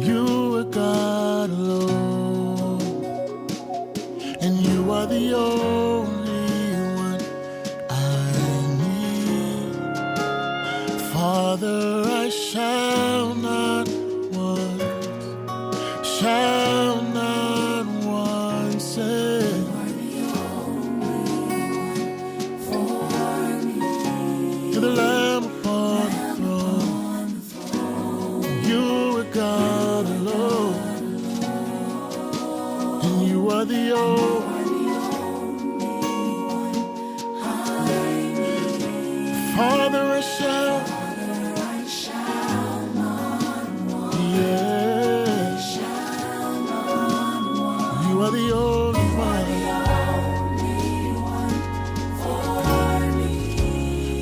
You are God alone, and you are the only one I need. Father, I shall not want, shall not want, say. You're the Lamb upon the throne. You are God alone, and you are the only Father, I shall not want. Yeah. You are the only one.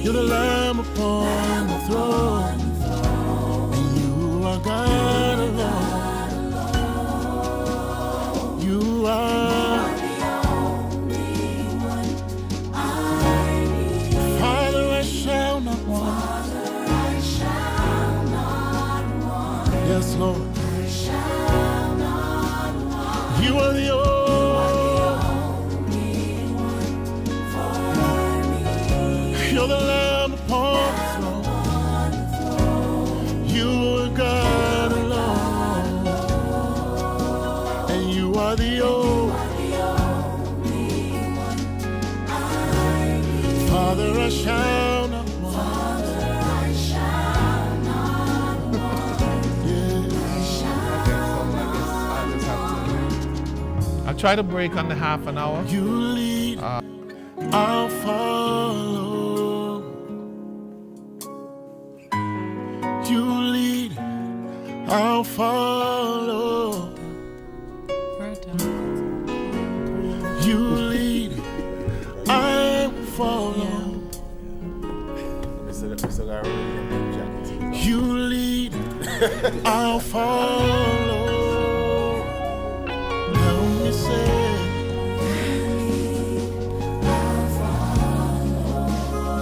You're the Lamb upon the throne, and you are God alone. You are the only one I need. Father, I shall not want. Yes, Lord. I shall not want. You are the only one for me. You're the Lamb upon the throne. You are God alone, and you are the only one I need. Father, I shall not want. Father, I shall not want. Yeah. I'll try to break on the half an hour. You lead, I'll follow. You lead, I'll follow. You lead, I will follow. You lead, I'll follow. Help me say,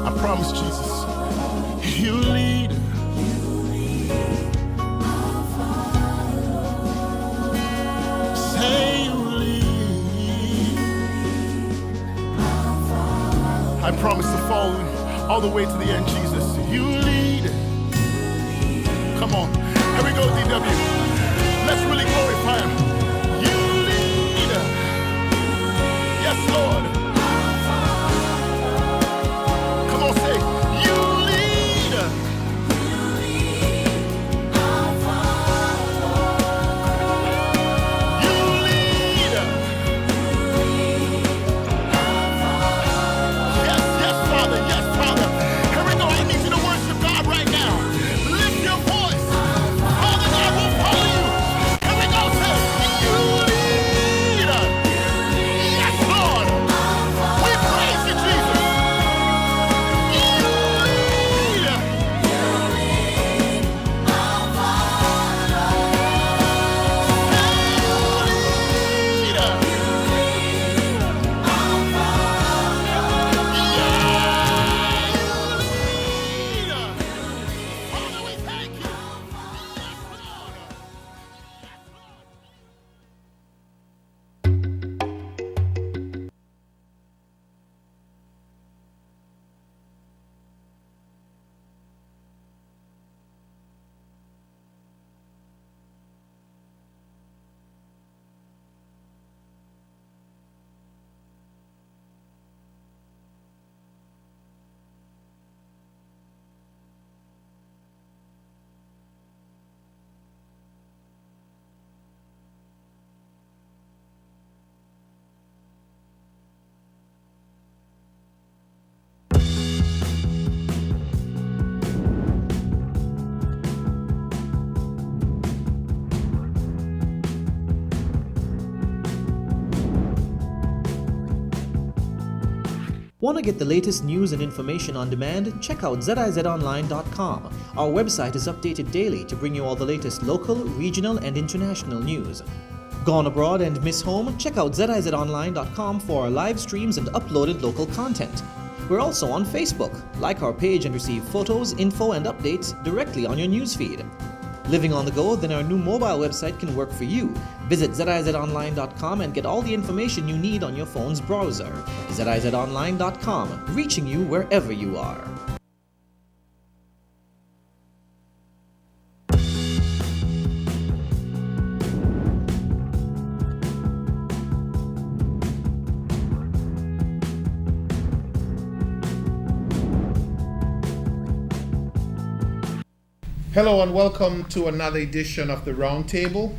I promise, Jesus. You lead, say you lead. I promise to follow all the way to the end, Jesus. You lead. Come on. Here we go, DW. Let's really glorify him. You lead. Yes, Lord. Come on, say, you lead. You lead. Yes, yes, Father. Yes, Father. Here we go. I need you to worship God right now. Lift your voice. Father God will follow you. Here we go. Say, you lead. Yes, Lord. We praise you, Jesus. You lead. Father, we thank you. Want to get the latest news and information on demand? Check out zizonline.com. Our website is updated daily to bring you all the latest local, regional, and international news. Gone abroad and miss home? Check out zizonline.com for our live streams and uploaded local content. We're also on Facebook. Like our page and receive photos, info, and updates directly on your newsfeed. Living on the go? Then our new mobile website can work for you. Visit zizonline.com and get all the information you need on your phone's browser. zizonline.com, reaching you wherever you are. Hello and welcome to another edition of the Roundtable.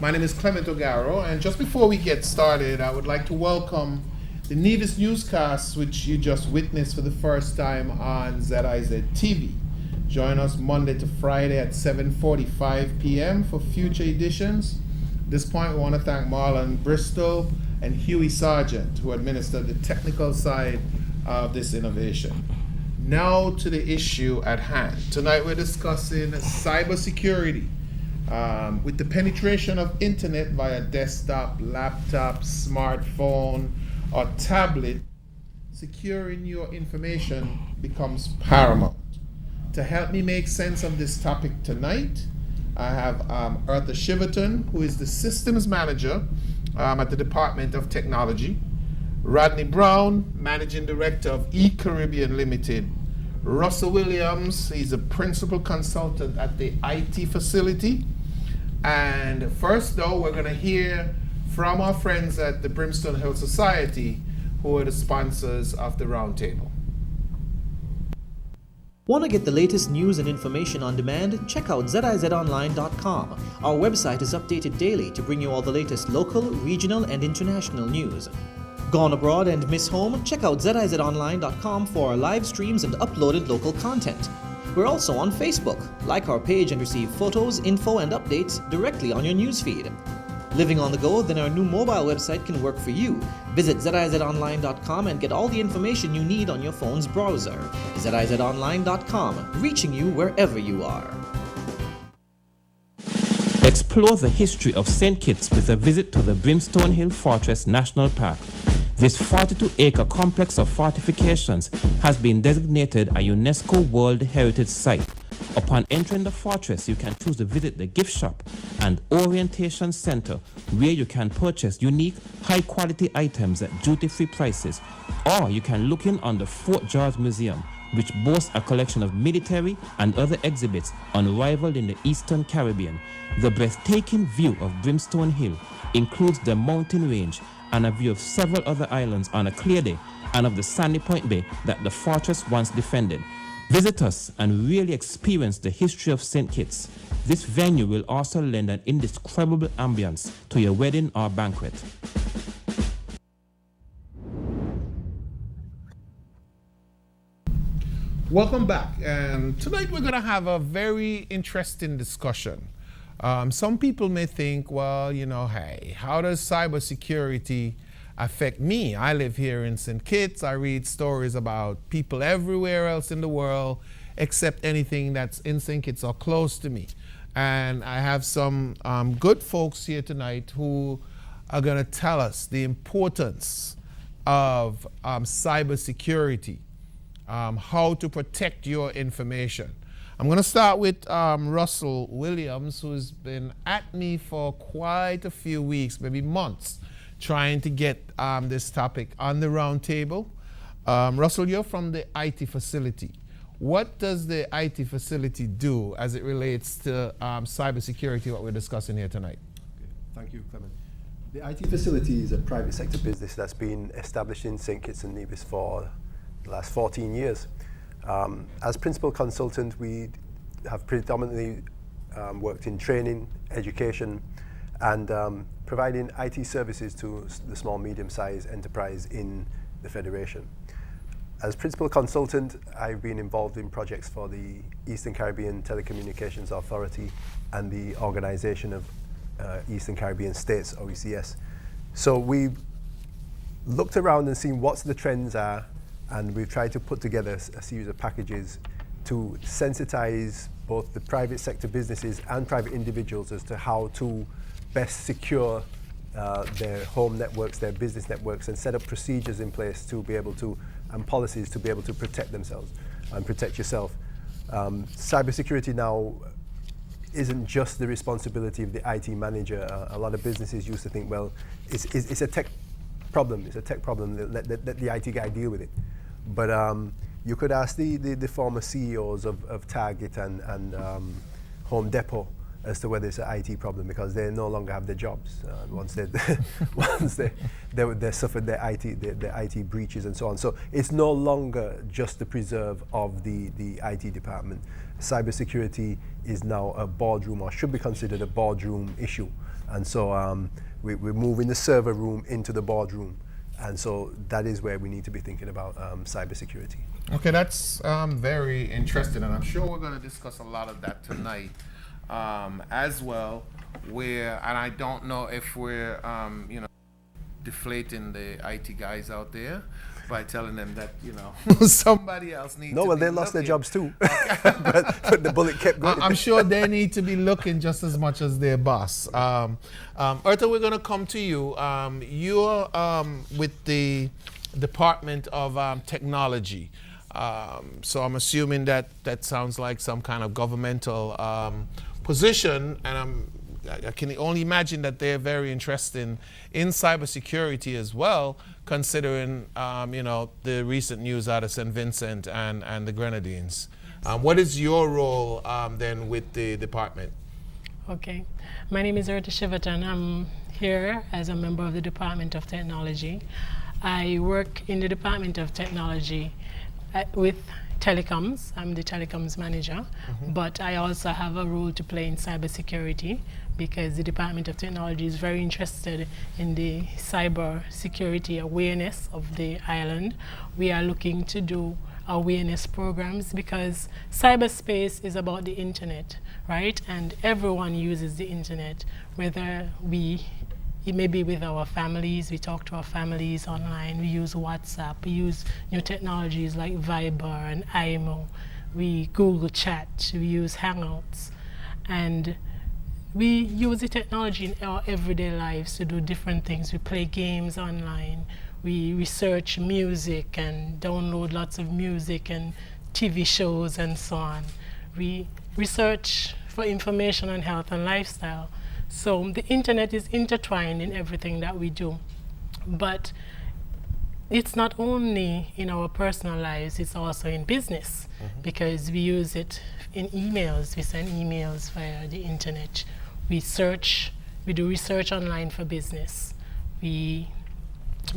My name is Clement Ogaro, and just before we get started, I would like to welcome the Nevis newscasts, which you just witnessed for the first time on ZIZ TV. Join us Monday to Friday at 7:45 p.m. for future editions. At this point, we want to thank Marlon Bristol and Huey Sargent, who administered the technical side of this innovation. Now to the issue at hand. Tonight we're discussing cybersecurity. With the penetration of internet via desktop, laptop, smartphone, or tablet, securing your information becomes paramount. To help me make sense of this topic tonight, I have Eartha Shiverton, who is the Systems Manager at the Department of Technology, Rodney Brown, Managing Director of eCaribbean Limited, Russell Williams, he's a Principal Consultant at the IT Facility. And first though, we're gonna hear from our friends at the Brimstone Hill Society, who are the sponsors of the Roundtable. Want to get the latest news and information on demand? Check out zizonline.com. Our website is updated daily to bring you all the latest local, regional, and international news. Gone abroad and miss home? Check out zizonline.com for our live streams and uploaded local content. We're also on Facebook. Like our page and receive photos, info, and updates directly on your newsfeed. Living on the go? Then our new mobile website can work for you. Visit zizonline.com and get all the information you need on your phone's browser. zizonline.com, reaching you wherever you are. Explore the history of St. Kitts with a visit to the Brimstone Hill Fortress National Park. This 42-acre complex of fortifications has been designated a UNESCO World Heritage Site. Upon entering the fortress, you can choose to visit the gift shop and orientation center, where you can purchase unique, high-quality items at duty-free prices. Or you can look in on the Fort George Museum, which boasts a collection of military and other exhibits unrivaled in the Eastern Caribbean. The breathtaking view of Brimstone Hill includes the mountain range and a view of several other islands on a clear day, and of the Sandy Point Bay that the fortress once defended. Visit us and really experience the history of St. Kitts. This venue will also lend an indescribable ambience to your wedding or banquet. Welcome back, and tonight we're going to have a very interesting discussion. Some people may think, well, hey, how does cybersecurity affect me? I live here in St. Kitts. I read stories about people everywhere else in the world except anything that's in St. Kitts or close to me. And I have some good folks here tonight who are going to tell us the importance of cybersecurity. How to protect your information. I'm going to start with Russell Williams, who's been at me for quite a few weeks, maybe months, trying to get this topic on the round table. Russell, you're from the IT Facility. What does the IT Facility do as it relates to cybersecurity, what we're discussing here tonight? Okay. Thank you, Clement. The IT Facility is a private sector business that's been established in St. Kitts and Nevis for the last 14 years. As principal consultant, we have predominantly worked in training, education, and providing IT services to the small, medium-sized enterprise in the Federation. As principal consultant, I've been involved in projects for the Eastern Caribbean Telecommunications Authority and the Organization of Eastern Caribbean States, OECS. So we've looked around and seen what the trends are, and we've tried to put together a series of packages to sensitize both the private sector businesses and private individuals as to how to best secure their home networks, their business networks, and set up procedures in place to be able to, and policies to be able to protect themselves and protect yourself. Cybersecurity now isn't just the responsibility of the IT manager. A lot of businesses used to think, well, it's a tech problem. It's a tech problem. Let the IT guy deal with it. But you could ask the former CEOs of Target and Home Depot as to whether it's an IT problem, because they no longer have their jobs once they suffered their IT breaches and so on. So it's no longer just the preserve of the IT department. Cybersecurity is now a boardroom, or should be considered a boardroom issue. And so we're moving the server room into the boardroom. And so that is where we need to be thinking about cybersecurity. Okay, that's very interesting, and I'm sure we're going to discuss a lot of that tonight as well. And I don't know if we're, deflating the IT guys out there by telling them that, somebody else needs to No, well, be they lost their looking. jobs too. but the bullet kept going. I'm sure they need to be looking just as much as their boss. Urta, we're going to come to you. You're with the Department of Technology. So I'm assuming that sounds like some kind of governmental position, and I can only imagine that they're very interested in cybersecurity as well, considering the recent news out of St. Vincent and the Grenadines. What is your role then with the department? Okay, my name is Urta Shiverton. I'm here as a member of the Department of Technology. I work in the Department of Technology with telecoms. I'm the telecoms manager, but I also have a role to play in cybersecurity, because the Department of Technology is very interested in the cyber security awareness of the island. We are looking to do awareness programs, because cyberspace is about the internet, right? And everyone uses the internet, whether it may be with our families, we talk to our families online, we use WhatsApp, we use new technologies like Viber and IMO, we Google Chat, we use Hangouts, and we use the technology in our everyday lives to do different things. We play games online, we research music and download lots of music and TV shows and so on. We research for information on health and lifestyle. So the internet is intertwined in everything that we do. But it's not only in our personal lives, it's also in business, because we use it in emails. We send emails via the internet. We do research online for business. We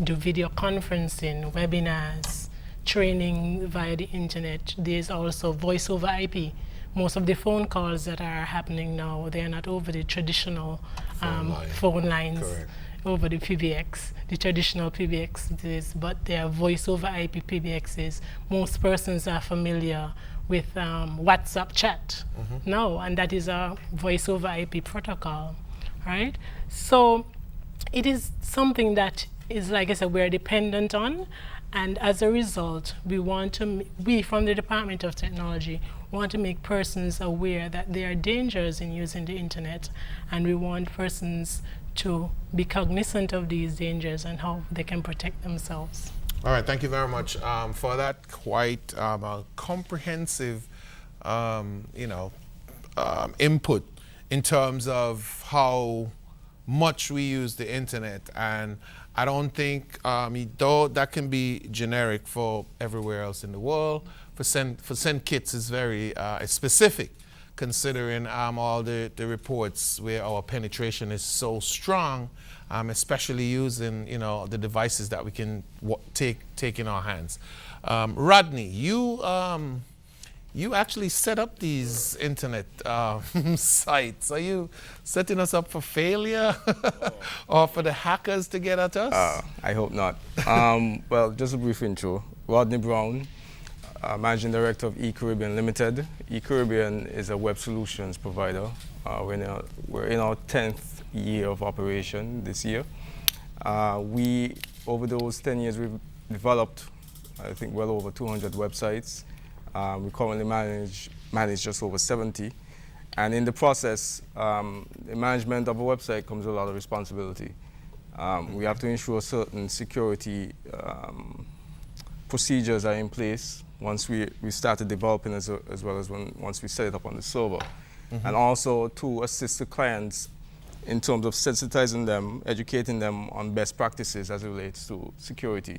do video conferencing, webinars, training via the internet. There's also voice over IP. Most of the phone calls that are happening now, they're not over the traditional phone lines, Correct. over the PBX, the traditional PBXs, but they are voice over IP PBXs. Most persons are familiar with WhatsApp chat now, and that is a voice over IP protocol, right? So it is something that is, like I said, we're dependent on, and as a result, we from the Department of Technology want to make persons aware that there are dangers in using the internet, and we want persons to be cognizant of these dangers and how they can protect themselves. All right, thank you very much for that quite comprehensive, input in terms of how much we use the internet. And I don't think, though that can be generic for everywhere else in the world, for St. Kitts is very specific, considering all the reports where our penetration is so strong, especially using the devices that we can take in our hands. Rodney, you actually set up these internet sites. Are you setting us up for failure or for the hackers to get at us? I hope not. Well, just a brief intro. Rodney Brown, Managing Director of eCaribbean Limited. eCaribbean is a web solutions provider. We're in our 10th year of operation this year. Over those 10 years, we've developed, I think, well over 200 websites. We currently manage just over 70. And in the process, the management of a website comes with a lot of responsibility. We have to ensure certain security procedures are in place once we started developing, as well as once we set it up on the server. and also to assist the clients in terms of sensitizing them, educating them on best practices as it relates to security.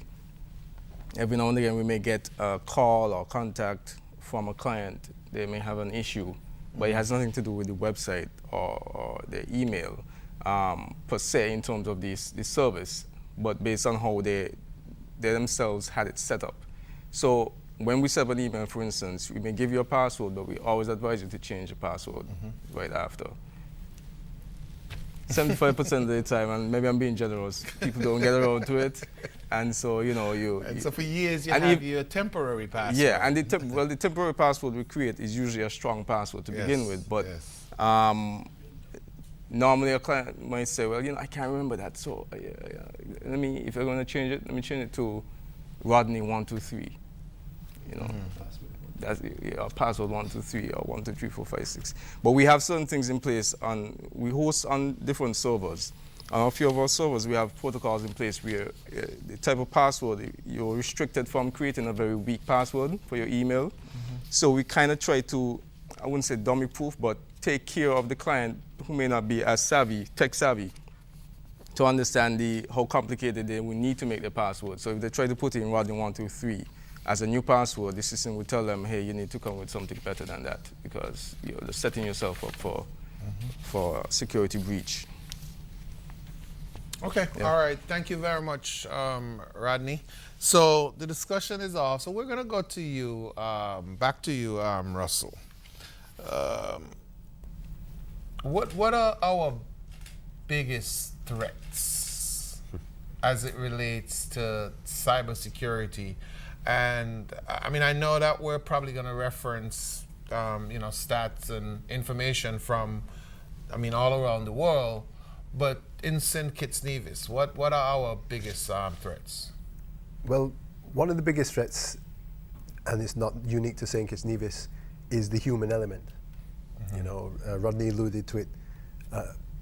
Every now and again, we may get a call or contact from a client. They may have an issue, but it has nothing to do with the website or the email per se in terms of this service, but based on how they themselves had it set up. So when we set up an email, for instance, we may give you a password, but we always advise you to change the password right after. 75% of the time, and maybe I'm being generous, people don't get around to it. And so, And so for years you and have your temporary password. Yeah, and the temporary password we create is usually a strong password to begin with. But normally a client might say, well, I can't remember that. So if you're going to change it, let me change it to Rodney123. That's password 123 or 123456. But we have certain things in place. We host on different servers. On a few of our servers, we have protocols in place where the type of password, you're restricted from creating a very weak password for your email. So we kind of try to, I wouldn't say dummy proof, but take care of the client who may not be as savvy, tech savvy, to understand how complicated they will need to make the password. So if they try to put in Rodney123 as a new password, the system will tell them, hey, you need to come with something better than that, because you're setting yourself up for a security breach. Okay, all right. Thank you very much, Rodney. So the discussion is off. So we're going to go to you, back to you, Russell. What are our biggest threats as it relates to cybersecurity? And I mean, I know that we're probably going to reference, stats and information from, all around the world. But in St. Kitts Nevis, what are our biggest threats? Well, one of the biggest threats, and it's not unique to St. Kitts Nevis, is the human element. Rodney alluded to it.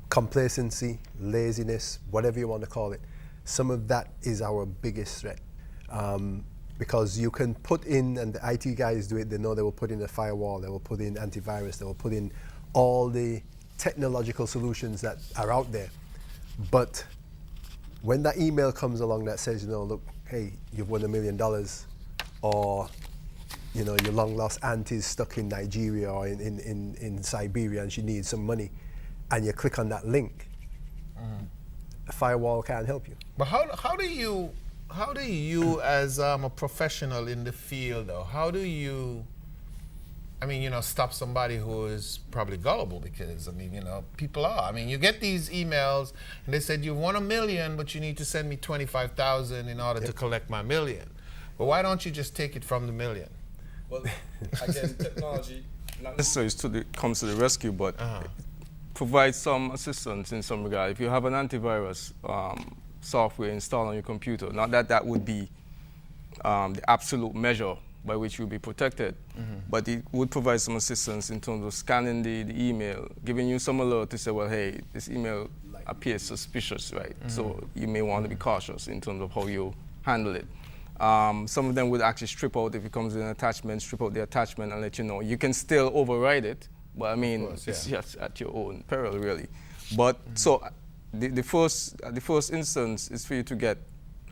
Complacency, laziness, whatever you want to call it. Some of that is our biggest threat. Because you can put in, and the IT guys do it, they know they will put in a firewall, they will put in antivirus, they will put in all the technological solutions that are out there. But when that email comes along that says, look, hey, you've won $1 million, or your long lost aunt is stuck in Nigeria or in Siberia and she needs some money, and you click on that link, a firewall can't help you. But how do you as a professional in the field, though, how do you stop somebody who is probably gullible? Because, people are. You get these emails and they said you won $1 million, but you need to send me 25,000 in order to collect my $1 million. But why don't you just take it from the $1 million? Well, again, technology not necessarily comes to the rescue, but provides some assistance in some regard. If you have an antivirus software installed on your computer, not that would be the absolute measure by which you'll be protected, but it would provide some assistance in terms of scanning the email, giving you some alert to say, well, hey, this email appears suspicious, right? So you may want to be cautious in terms of how you handle it. Some of them would actually strip out, if it comes in an attachment, strip out the attachment and let you know. You can still override it, but it's just at your own peril, really. But so the first instance is for you to get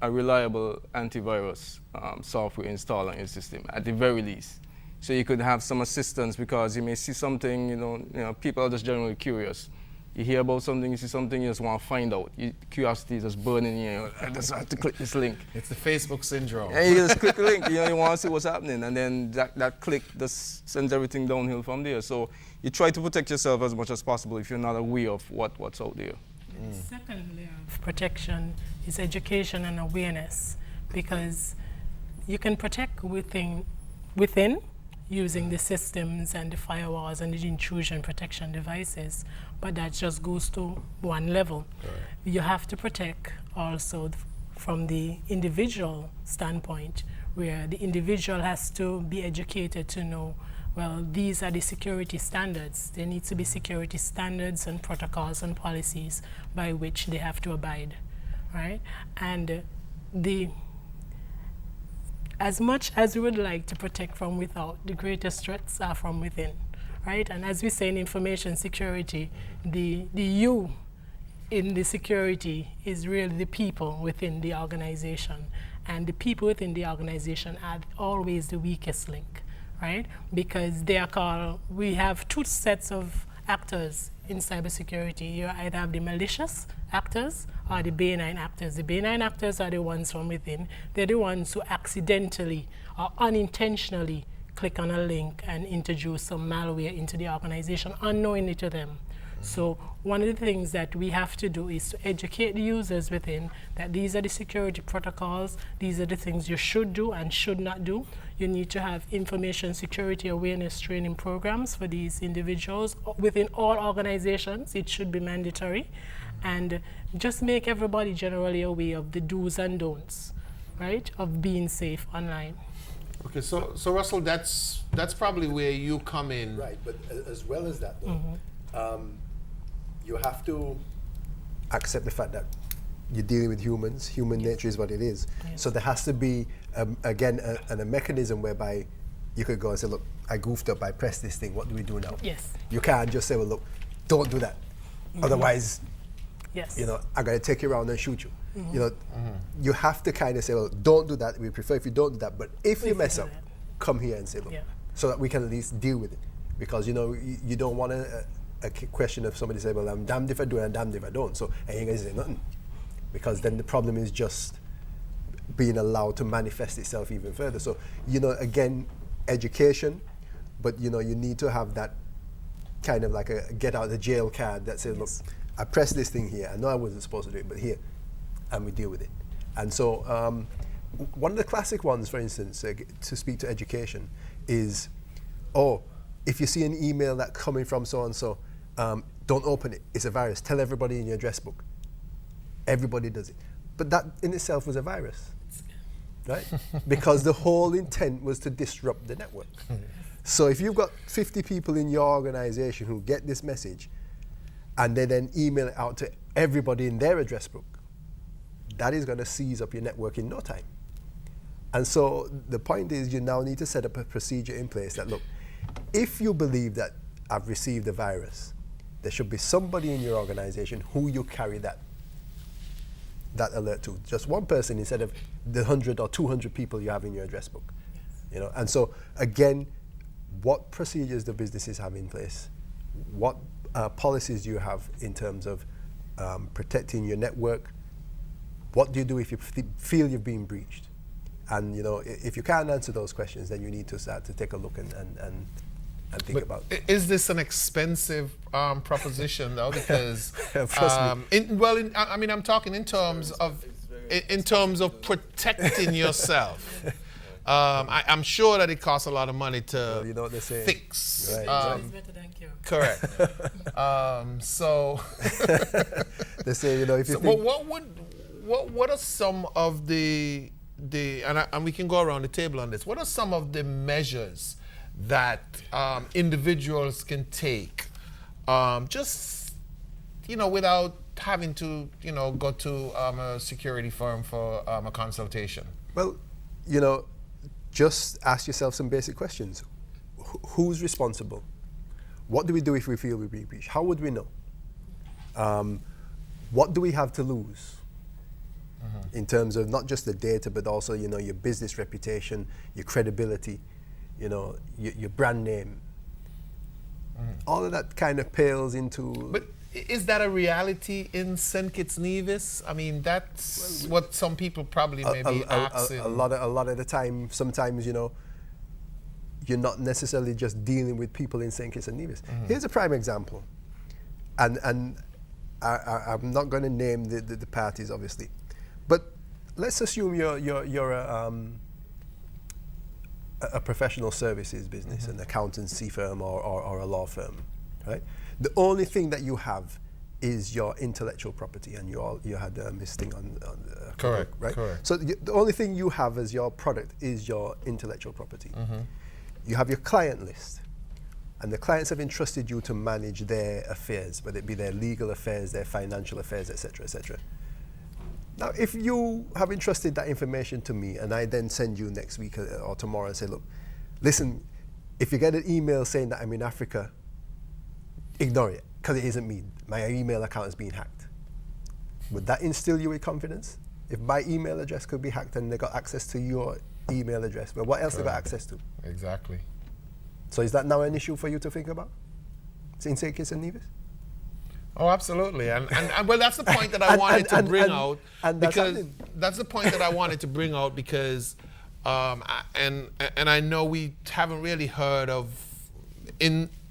a reliable antivirus software installed on your system, at the very least. So you could have some assistance, because you may see something, people are just generally curious. You hear about something, you see something, you just want to find out. Curiosity is just burning you. I just have to click this link. It's the Facebook syndrome. And you just click the link, you want to see what's happening, and then that click just sends everything downhill from there. So you try to protect yourself as much as possible if you're not aware of what's out there. The second layer of protection is education and awareness, because you can protect within using the systems and the firewalls and the intrusion protection devices, but that just goes to one level. Right. You have to protect also from the individual standpoint, where the individual has to be educated to know, well, these are the security standards. There needs to be security standards and protocols and policies by which they have to abide, right? And as much as we would like to protect from without, the greatest threats are from within, right? And as we say in information security, the you in the security is really the people within the organization. And the people within the organization are always the weakest link, right? Because they are called, we have two sets of actors in cybersecurity. You either have the malicious actors or the benign actors. The benign actors are the ones from within. They're the ones who accidentally or unintentionally click on a link and introduce some malware into the organization unknowingly to them. So one of the things that we have to do is to educate the users within that these are the security protocols, these are the things you should do and should not do. You need to have information security awareness training programs for these individuals within all organizations. It should be mandatory. And just make everybody generally aware of the do's and don'ts, right, of being safe online. Okay, so Russell, that's probably where you come in. Right, but as well as that, though, you have to accept the fact that you're dealing with humans. Human nature is what it is. Yes. So there has to be, again, a mechanism whereby you could go and say, look, I goofed up, I pressed this thing, what do we do now? Yes. You can't just say, well, look, don't do that. Otherwise, Yes. you know, I'm going to take you around and shoot you. You know, you have to kind of say, well, don't do that. We prefer if you don't do that. But if you mess up, come here and say, look, so that we can at least deal with it. Because, you know, you don't want a question of somebody say, well, I'm damned if I do and I'm damned if I don't. So I ain't going to say nothing. Because then the problem is just being allowed to manifest itself even further. So, you know, again, education, but, you know, you need to have that kind of like a get out of the jail card that says, look, I pressed this thing here. I know I wasn't supposed to do it, but here, and we deal with it. And so one of the classic ones, for instance, to speak to education is, oh, if you see an email that's coming from so-and-so, don't open it. It's a virus. Tell everybody in your address book. Everybody does it. But that in itself was a virus, right? Because the whole intent was to disrupt the network. So if you've got 50 people in your organization who get this message, and they then email it out to everybody in their address book, that is going to seize up your network in no time. And so the point is you now need to set up a procedure in place that, look, if you believe that I've received a virus, there should be somebody in your organization who you carry that alert to. Just one person instead of the 100 or 200 people you have in your address book. You know, and so again, what procedures do businesses have in place? What policies do you have in terms of protecting your network? What do you do if you feel you've been breached? And you know, if you can't answer those questions, then you need to start to take a look and think about it. Is this an expensive proposition though? Because Trust me. I'm talking in terms of protecting yourself. I'm sure that it costs a lot of money to Well, you know what they say. fix. Right, It's better than cure. Correct. So They say, you know, if you So think, what are some of the and we can go around the table on this. What are some of the measures that individuals can take, just without having to go to a security firm for a consultation? well, you know, just ask yourself some basic questions. Who's responsible? What do we do if we feel we've been breached? How would we know? What do we have to lose? In terms of not just the data, but also, your business reputation, your credibility, your brand name. All of that kind of pales into... But is that a reality in St. Kitts Nevis? I mean, that's what some people probably may be asking. A lot of the time, sometimes, you're not necessarily just dealing with people in St. Kitts and Nevis. Here's a prime example. And I'm not going to name the parties, obviously. But let's assume you're a professional services business, an accountancy firm or a law firm, right? The only thing that you have is your intellectual property, and you had this thing on Correct, right? correct. So the only thing you have as your product is your intellectual property. You have your client list, and the clients have entrusted you to manage their affairs, whether it be their legal affairs, their financial affairs, etc., etc. Now, if you have entrusted that information to me, and I then send you next week or tomorrow and say, look, listen, if you get an email saying that I'm in Africa, ignore it, because it isn't me. My email account is being hacked. Would that instill you with confidence? If my email address could be hacked and they got access to your email address, well, what else they got access to? Exactly. So is that now an issue for you to think about? In St. Kitts and Nevis? Oh, absolutely, and well, that's the point that I wanted to bring out, and that's because happening. that's the point that I wanted to bring out because, and I know we haven't really heard of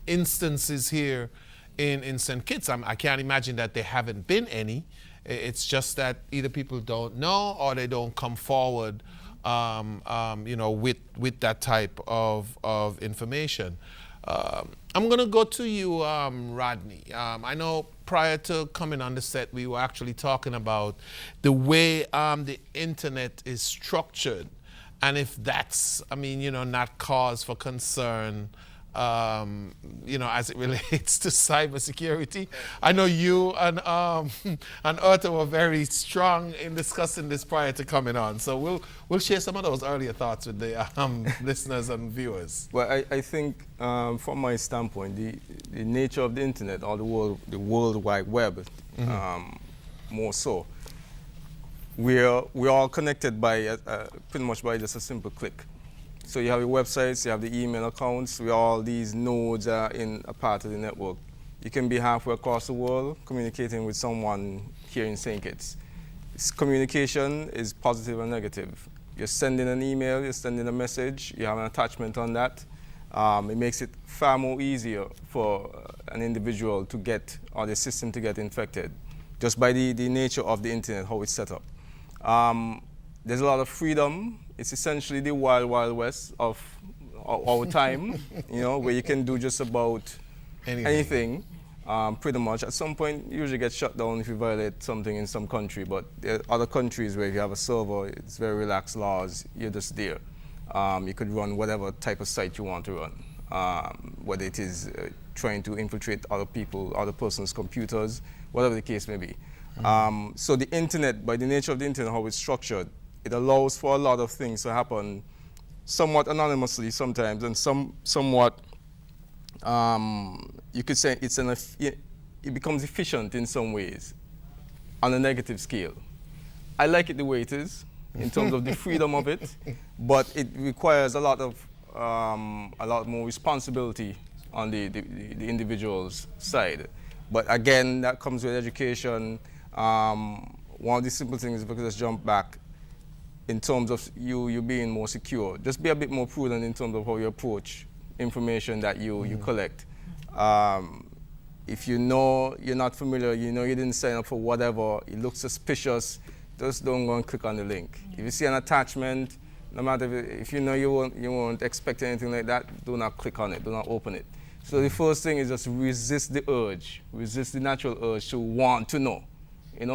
instances here in St. Kitts. I can't imagine that there haven't been any. It's just that either people don't know or they don't come forward, with that type of information. I'm going to go to you, Rodney. I know prior to coming on the set, we were actually talking about the way the internet is structured, and if that's, not cause for concern, as it relates to cybersecurity. I know you and Arthur were very strong in discussing this prior to coming on, so we'll share some of those earlier thoughts with the listeners and viewers. Well, I think from my standpoint, the nature of the internet, or the World Wide Web, more so, we're all connected by pretty much by just a simple click. So you have your websites, you have the email accounts, all these nodes are in a part of the network. You can be halfway across the world communicating with someone here in St. Kitts. Communication is positive and negative. You're sending an email, you're sending a message, you have an attachment on that. It makes it far more easier for an individual to get, or the system to get infected, just by the nature of the internet, how it's set up. There's a lot of freedom. It's essentially the wild, wild west of our time, where you can do just about anything, pretty much. At some point, you usually get shut down if you violate something in some country, but there are other countries where if you have a server, it's very relaxed laws, you're just there. You could run whatever type of site you want to run, whether it is trying to infiltrate other person's computers, whatever the case may be. So the internet, by the nature of the internet, how it's structured, it allows for a lot of things to happen somewhat anonymously sometimes, and somewhat, you could say it becomes efficient in some ways on a negative scale. I like it the way it is in terms of the freedom of it, but it requires a lot more responsibility on the individual's side. But again, that comes with education. One of the simple things, if I could just jump back, in terms of you being more secure, just be a bit more prudent in terms of how you approach information that you collect. If you know you're not familiar, you didn't sign up for whatever, it looks suspicious, just don't go and click on the link. If you see an attachment, no matter if you know you won't expect anything like that, do not click on it, do not open it. So the first thing is just resist the natural urge to want to know.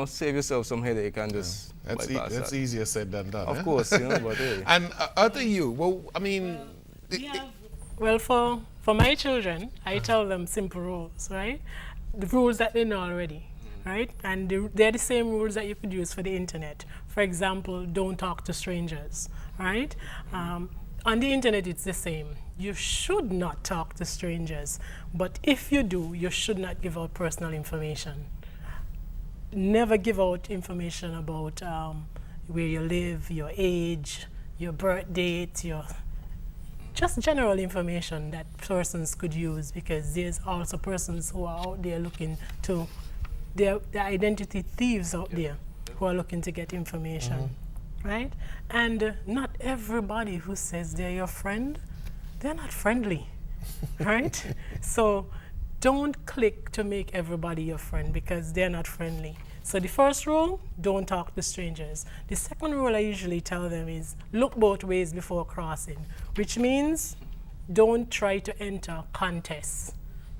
Save yourself some headache and just bypass That's that. easier said than done. Of course, but hey. And Arthur, Well, for my children, I tell them simple rules, right? The rules that they know already, right? And they're the same rules that you could use for the internet. For example, don't talk to strangers, right? On the internet, it's the same. You should not talk to strangers, but if you do, you should not give out personal information. Never give out information about where you live, your age, your birth date, just general information that persons could use, because there's also persons who are out there looking to, they're identity thieves out there who are looking to get information, right? And not everybody who says they're your friend, they're not friendly, right? So don't click to make everybody your friend, because they're not friendly. So the first rule, don't talk to strangers. The second rule I usually tell them is look both ways before crossing, which means don't try to enter contests,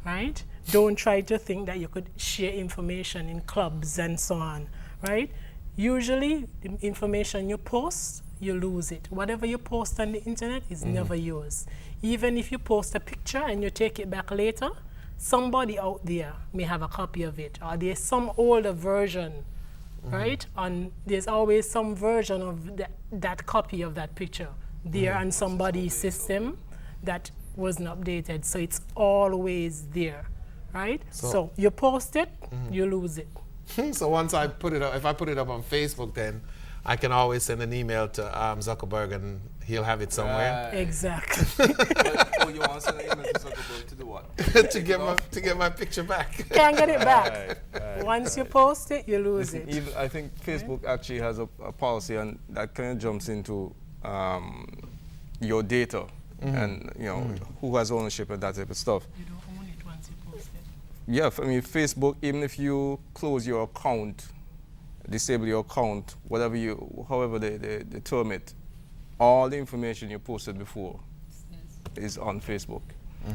right? Don't try to think that you could share information in clubs and so on, right? Usually, the information you post, you lose it. Whatever you post on the internet is never yours. Even if you post a picture and you take it back later, somebody out there may have a copy of it, or there's some older version, right? There's always some version of that copy of that picture there on somebody's system that wasn't updated, so it's always there, right? So you post it, you lose it. So once I put it up, if I put it up on Facebook, then I can always send an email to Zuckerberg and he'll have it somewhere. Exactly. Oh, you want to send an email to Zuckerberg to do what? to get my picture back. Can't get it back. Once you post it, you lose it. Even, I think Facebook actually has a policy and that kind of jumps into your data and who has ownership of that type of stuff. You don't own it once you post it. Yeah, I mean Facebook, even if you close your account, disable your account, however they term it, all the information you posted before is on Facebook.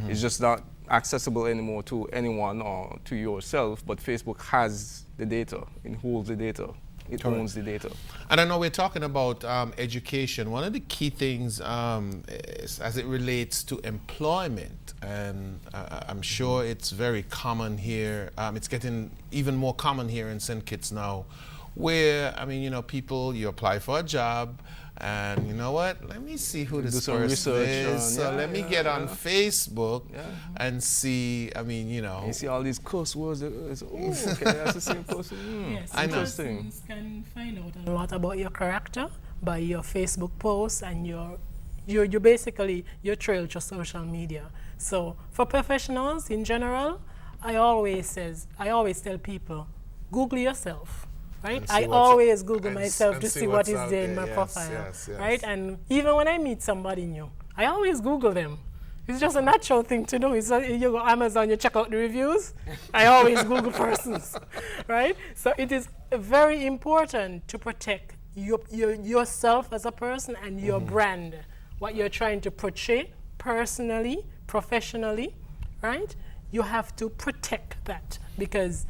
It's just not accessible anymore to anyone or to yourself, but Facebook has the data, it holds the data, it owns the data. And I know we're talking about education. One of the key things is as it relates to employment, and I'm sure it's very common here. It's getting even more common here in St. Kitts now, where, I mean, people, you apply for a job, and you know what? Let me see who this some person research is. So let me get on Facebook and see, I mean, You see all these curse words, okay, that's the same person. Yes, Interesting. persons can find out a lot about your character by your Facebook posts and you basically your trail to social media. So for professionals in general, I always tell people, Google yourself. Right? I always Google myself to see what is there in my profile. Right? And even when I meet somebody new, I always Google them. It's just a natural thing to do. It's you go Amazon, you check out the reviews. I always Google persons. Right? So it is very important to protect yourself as a person and your brand, what you're trying to portray personally, professionally, right? You have to protect that, because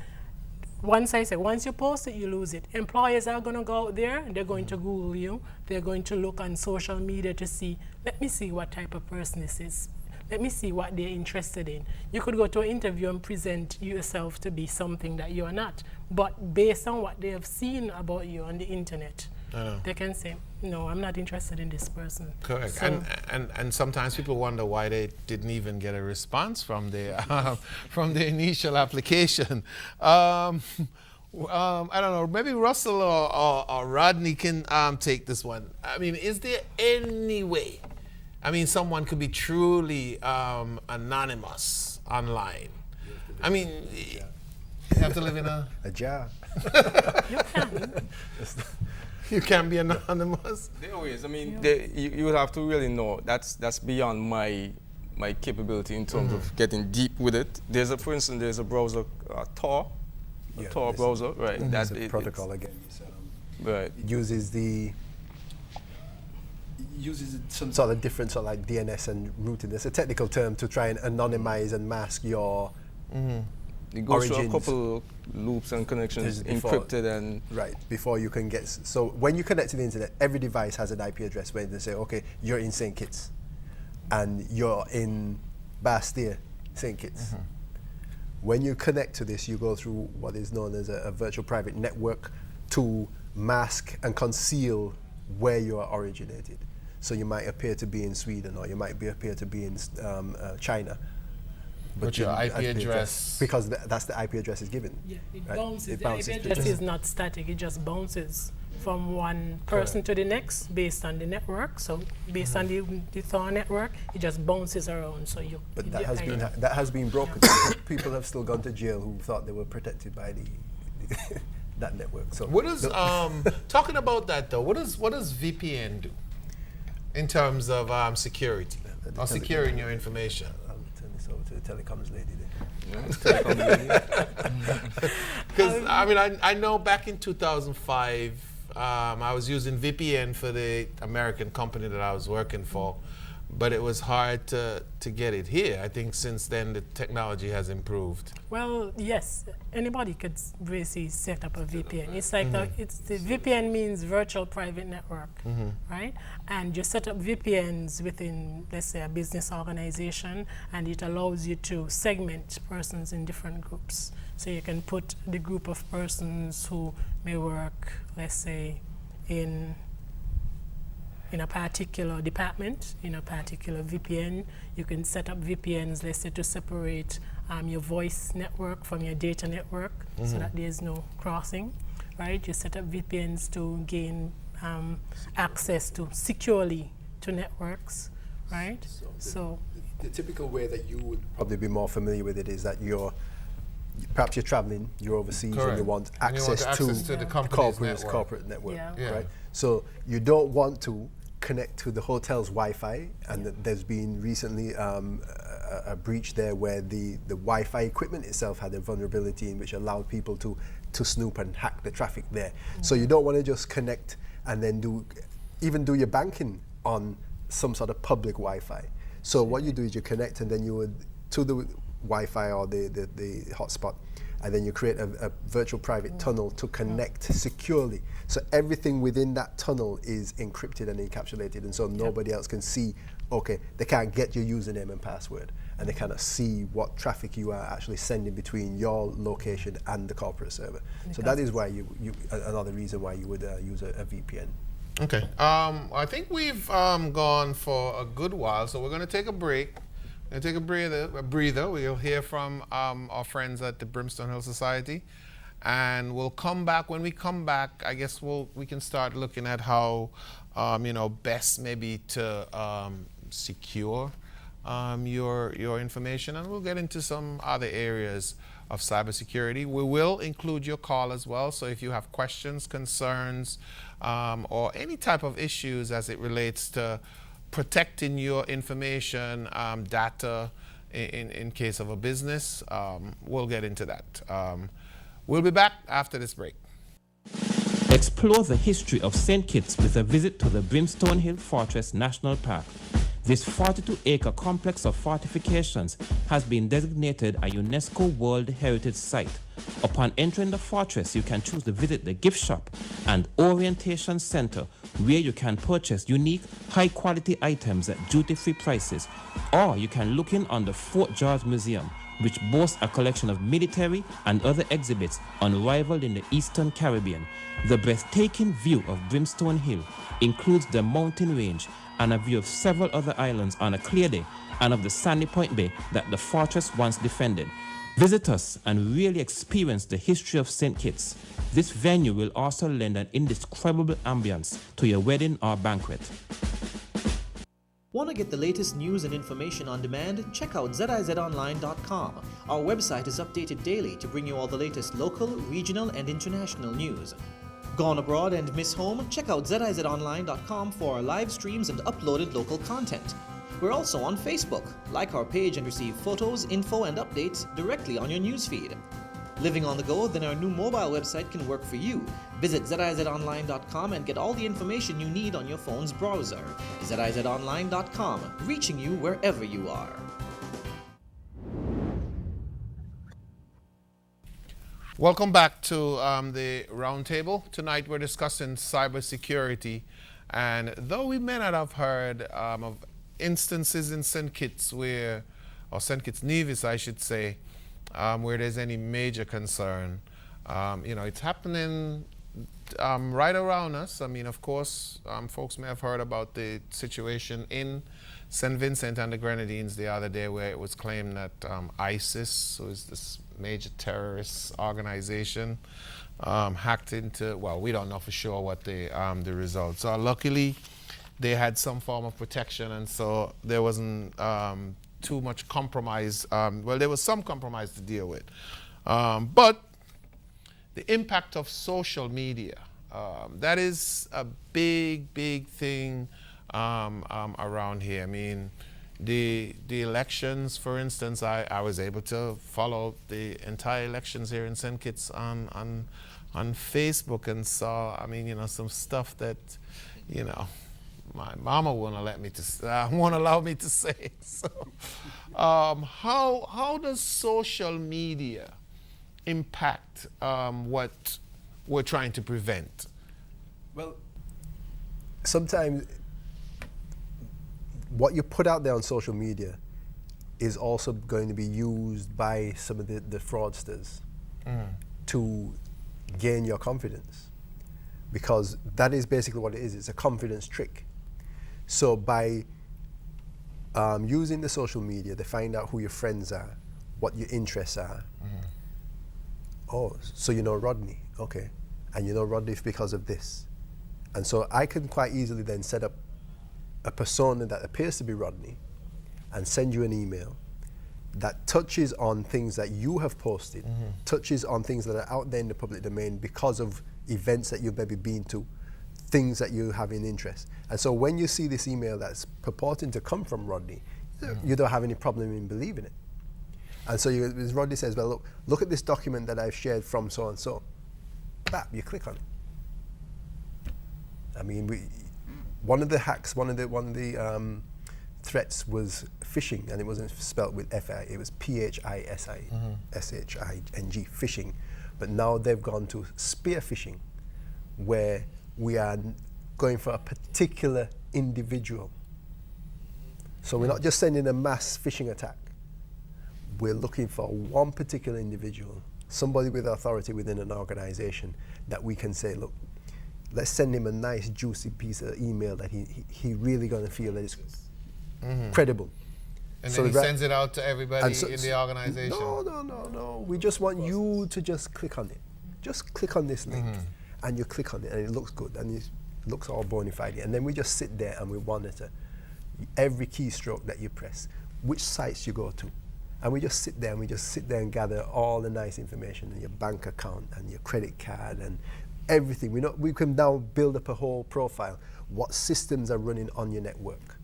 once you post it, you lose it. Employers are going to go out there and they're going to Google you. They're going to look on social media to see, let me see what type of person this is. Let me see what they're interested in. You could go to an interview and present yourself to be something that you are not. But based on what they have seen about you on the internet, they can say, no, I'm not interested in this person. Correct. So And sometimes people wonder why they didn't even get a response from the initial application. I don't know, maybe Russell or Rodney can take this one. I mean, is there any way, I mean, someone could be truly anonymous online? I mean, you have to live in a jar. you can. You can be anonymous. There always, I mean, you would have to really know. That's beyond my capability in terms of getting deep with it. For instance, there's a browser, Tor, Tor browser, right? That's a protocol again. Right. It uses some sort of different sort of like DNS and routing. It's a technical term to try and anonymize and mask your It goes through a origins. couple loops and connections, encrypted and... Right, before you can get... So when you connect to the internet, every device has an IP address where they say, okay, you're in St. Kitts and you're in Bastille, St. Kitts. When you connect to this, you go through what is known as a virtual private network to mask and conceal where you are originated. So you might appear to be in Sweden, or you might appear to be in China. But your IP address... Because that's the IP address is given. Yeah, it right? bounces. It The bounces. IP address is not static. It just bounces from one person to the next based on the network. So based on the Tor network, it just bounces around. So you. But that has been broken. People have still gone to jail who thought they were protected by that network. So What is talking about that though? What does VPN do in terms of security or securing your information? I'll turn this over to the telecoms lady there. Because I mean, I know back in 2005, I was using VPN for the American company that I was working for, but it was hard to get it here. I think since then the technology has improved. Well, yes, anybody could basically set up a VPN. It's like the VPN means virtual private network, right? And you set up VPNs within, let's say, a business organization, and it allows you to segment persons in different groups. So you can put the group of persons who may work, let's say, in in a particular department, in a particular VPN. You can set up VPNs, let's say, to separate your voice network from your data network so that there's no crossing, right? You set up VPNs to gain access to securely to networks, right? So the typical way that you would probably be more familiar with it is that perhaps you're traveling, you're overseas, and you want And you want access to the company's corporate network, Yeah. right? So you don't want to connect to the hotel's Wi-Fi, and there's been recently a breach there where the Wi-Fi equipment itself had a vulnerability in which allowed people to snoop and hack the traffic there. So you don't want to just connect and then do your banking on some sort of public Wi-Fi. So what you do is you connect, and then you would to the Wi-Fi or the hotspot, and then you create a virtual private tunnel to connect securely. So everything within that tunnel is encrypted and encapsulated, and so nobody else can see. Okay, they can't get your username and password, and they cannot see what traffic you are actually sending between your location and the corporate server. So that is why you another reason why you would use a VPN. Okay. I think we've gone for a good while, so we're going to take a break. We're going to take a breather. We'll hear from our friends at the Brimstone Hill Society, and we'll come back. When we come back, I guess we can start looking at how best maybe to secure your information, and we'll get into some other areas of cybersecurity. We will include your call as well, so if you have questions, concerns, or any type of issues as it relates to protecting your information, data in case of a business, we'll get into that. We'll be back after this break. Explore the history of St. Kitts with a visit to the Brimstone Hill Fortress National Park. This 42-acre complex of fortifications has been designated a UNESCO World Heritage Site. Upon entering the fortress, you can choose to visit the gift shop and orientation center, where you can purchase unique, high-quality items at duty-free prices. Or you can look in on the Fort George Museum, which boasts a collection of military and other exhibits unrivaled in the Eastern Caribbean. The breathtaking view of Brimstone Hill includes the mountain range and a view of several other islands on a clear day, and of the sandy point bay that the fortress once defended. Visit us and really experience the history of St. Kitts. This venue will also lend an indescribable ambience to your wedding or banquet. Want to get the latest news and information on demand? Check out zizonline.com. Our website is updated daily to bring you all the latest local, regional, and international news. Gone abroad and miss home? Check out zizonline.com for our live streams and uploaded local content. We're also on Facebook. Like our page and receive photos, info, and updates directly on your newsfeed. Living on the go? Then our new mobile website can work for you. Visit zizonline.com and get all the information you need on your phone's browser. zizonline.com, reaching you wherever you are. Welcome back to the roundtable. Tonight we're discussing cybersecurity, and though we may not have heard of instances in St. Kitts or St. Kitts Nevis, I should say, where there's any major concern, it's happening right around us. I mean, of course, folks may have heard about the situation in St. Vincent and the Grenadines the other day, where it was claimed that ISIS, who is this major terrorist organization, hacked into, well, we don't know for sure what the results are. Luckily, they had some form of protection, and so there wasn't too much compromise. Well, there was some compromise to deal with. But the impact of social media, that is a big thing around here. I mean, the elections, for instance, I was able to follow the entire elections here in St. Kitts on Facebook, and saw, some stuff that, my mama won't allow me to say. So, how does social media impact what we're trying to prevent? Well, sometimes what you put out there on social media is also going to be used by some of the fraudsters to gain your confidence, because that is basically what it is. It's a confidence trick. So by using the social media, they find out who your friends are, what your interests are. Oh, so you know Rodney, okay. And you know Rodney because of this. And so I can quite easily then set up a persona that appears to be Rodney and send you an email that touches on things that you have posted, touches on things that are out there in the public domain because of events that you've maybe been to, things that you have in interest. And so when you see this email that's purporting to come from Rodney, you don't have any problem in believing it. And so as Rodney says, well, look at this document that I've shared from so and so. Bap, you click on it. I mean, one of the hacks, one of the threats was phishing, and it wasn't spelled with F-I, it was P-H-I-S-I, S-H-I-N-G, phishing. But now they've gone to spear phishing, where we are going for a particular individual. So we're not just sending a mass phishing attack. We're looking for one particular individual, somebody with authority within an organization that we can say, look, let's send him a nice juicy piece of email that he really gonna feel that it's credible. And So then he that- sends it out to everybody And so- in the organization. No. We just want you to just click on it. Just click on this link, and you click on it, and it looks good, and it looks all bona fide. And then we just sit there and we monitor every keystroke that you press, which sites you go to. And we just sit there and gather all the nice information in your bank account and your credit card and everything. We can now build up a whole profile. What systems are running on your network,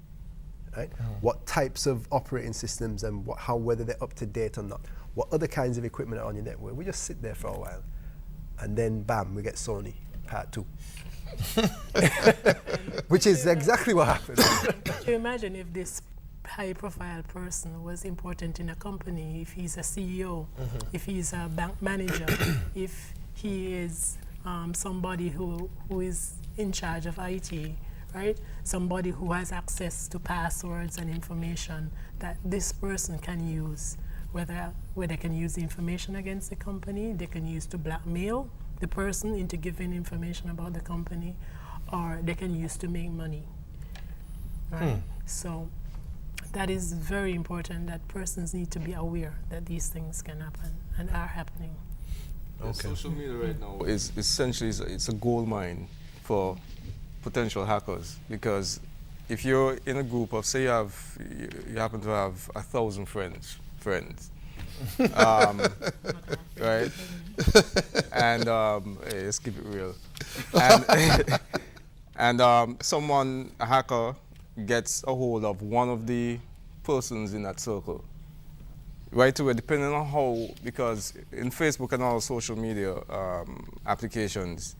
right? What types of operating systems and whether they're up to date or not. What other kinds of equipment are on your network. We just sit there for a while, and then bam, we get Sony Part 2. Which is exactly what happened. Can you imagine if this high-profile person was important in a company, if he's a CEO, if he's a bank manager, if he is somebody who is in charge of IT, right? Somebody who has access to passwords and information that this person can use, where they can use the information against the company, they can use to blackmail the person into giving information about the company, or they can use to make money, right? So that is very important, that persons need to be aware that these things can happen and are happening. Social media right now is essentially it's a gold mine for potential hackers, because if you're in a group of, say you happen to have 1,000 friends, right? And hey, let's keep it real. And a hacker gets a hold of one of the persons in that circle. Right away, depending on how, because in Facebook and all social media applications,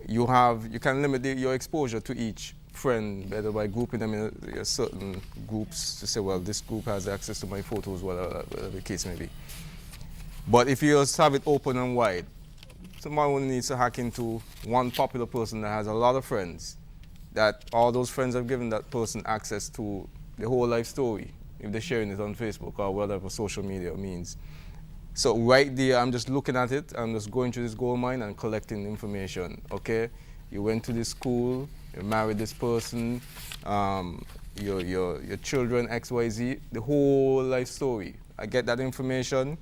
you can limit your exposure to each friend, whether by grouping them in certain groups to say, well, this group has access to my photos, whatever the case may be. But if you just have it open and wide, somebody only needs to hack into one popular person that has a lot of friends, that all those friends have given that person access to the whole life story, if they're sharing it on Facebook or whatever social media means. So right there, I'm just looking at it, I'm just going through this gold mine and collecting information, okay? You went to this school, you married this person, your children, XYZ, the whole life story. I get that information,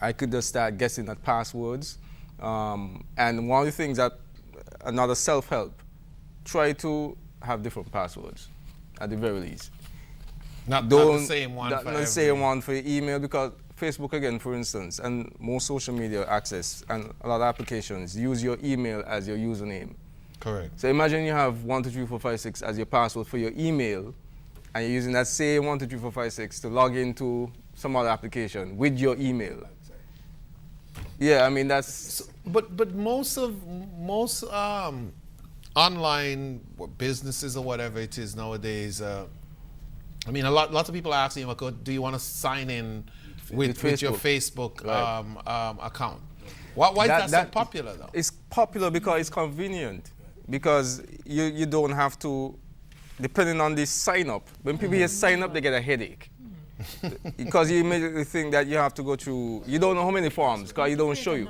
I could just start guessing at passwords. And one of the things that, another self-help, try to have different passwords, at the very least. Not the same one Not for the same one for your email, because Facebook, again, for instance, and most social media access and a lot of applications use your email as your username. Correct. So imagine you have 123456 as your password for your email, and you're using that same 123456 to log into some other application with your email. Yeah, I mean, that's... But most online businesses or whatever it is nowadays, I mean, lots of people are asking, okay, do you want to sign in with your Facebook account? Why is that so popular, though? It's popular because it's convenient. Because you don't have to, depending on the sign up. When people hear sign up, they get a headache. Because you immediately think that you have to go through, you don't know how many forms, because you don't show you.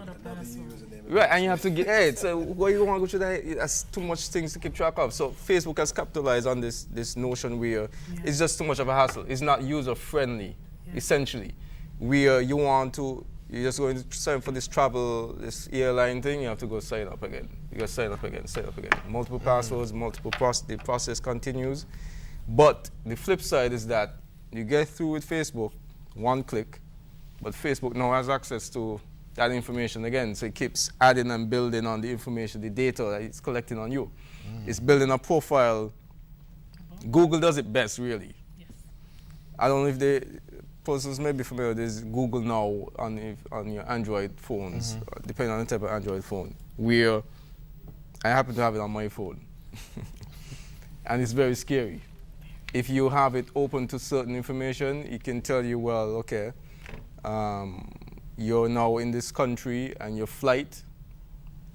Right, and you have to get, hey, so where you want to go to that? That's too much things to keep track of. So Facebook has capitalized on this notion where it's just too much of a hassle. It's not user-friendly, essentially. Where you you're just going to sign for this this airline thing, you have to go sign up again. You got to sign up again. Multiple passwords, the process continues. But the flip side is that you get through with Facebook, one click, but Facebook now has access to that information again, so it keeps adding and building on the information, the data that it's collecting on you. It's building a profile. Google does it best, really. Yes. I don't know if the persons may be familiar, there's Google Now on your Android phones, depending on the type of Android phone, where I happen to have it on my phone. And it's very scary. If you have it open to certain information, it can tell you, well, okay, you're now in this country and your flight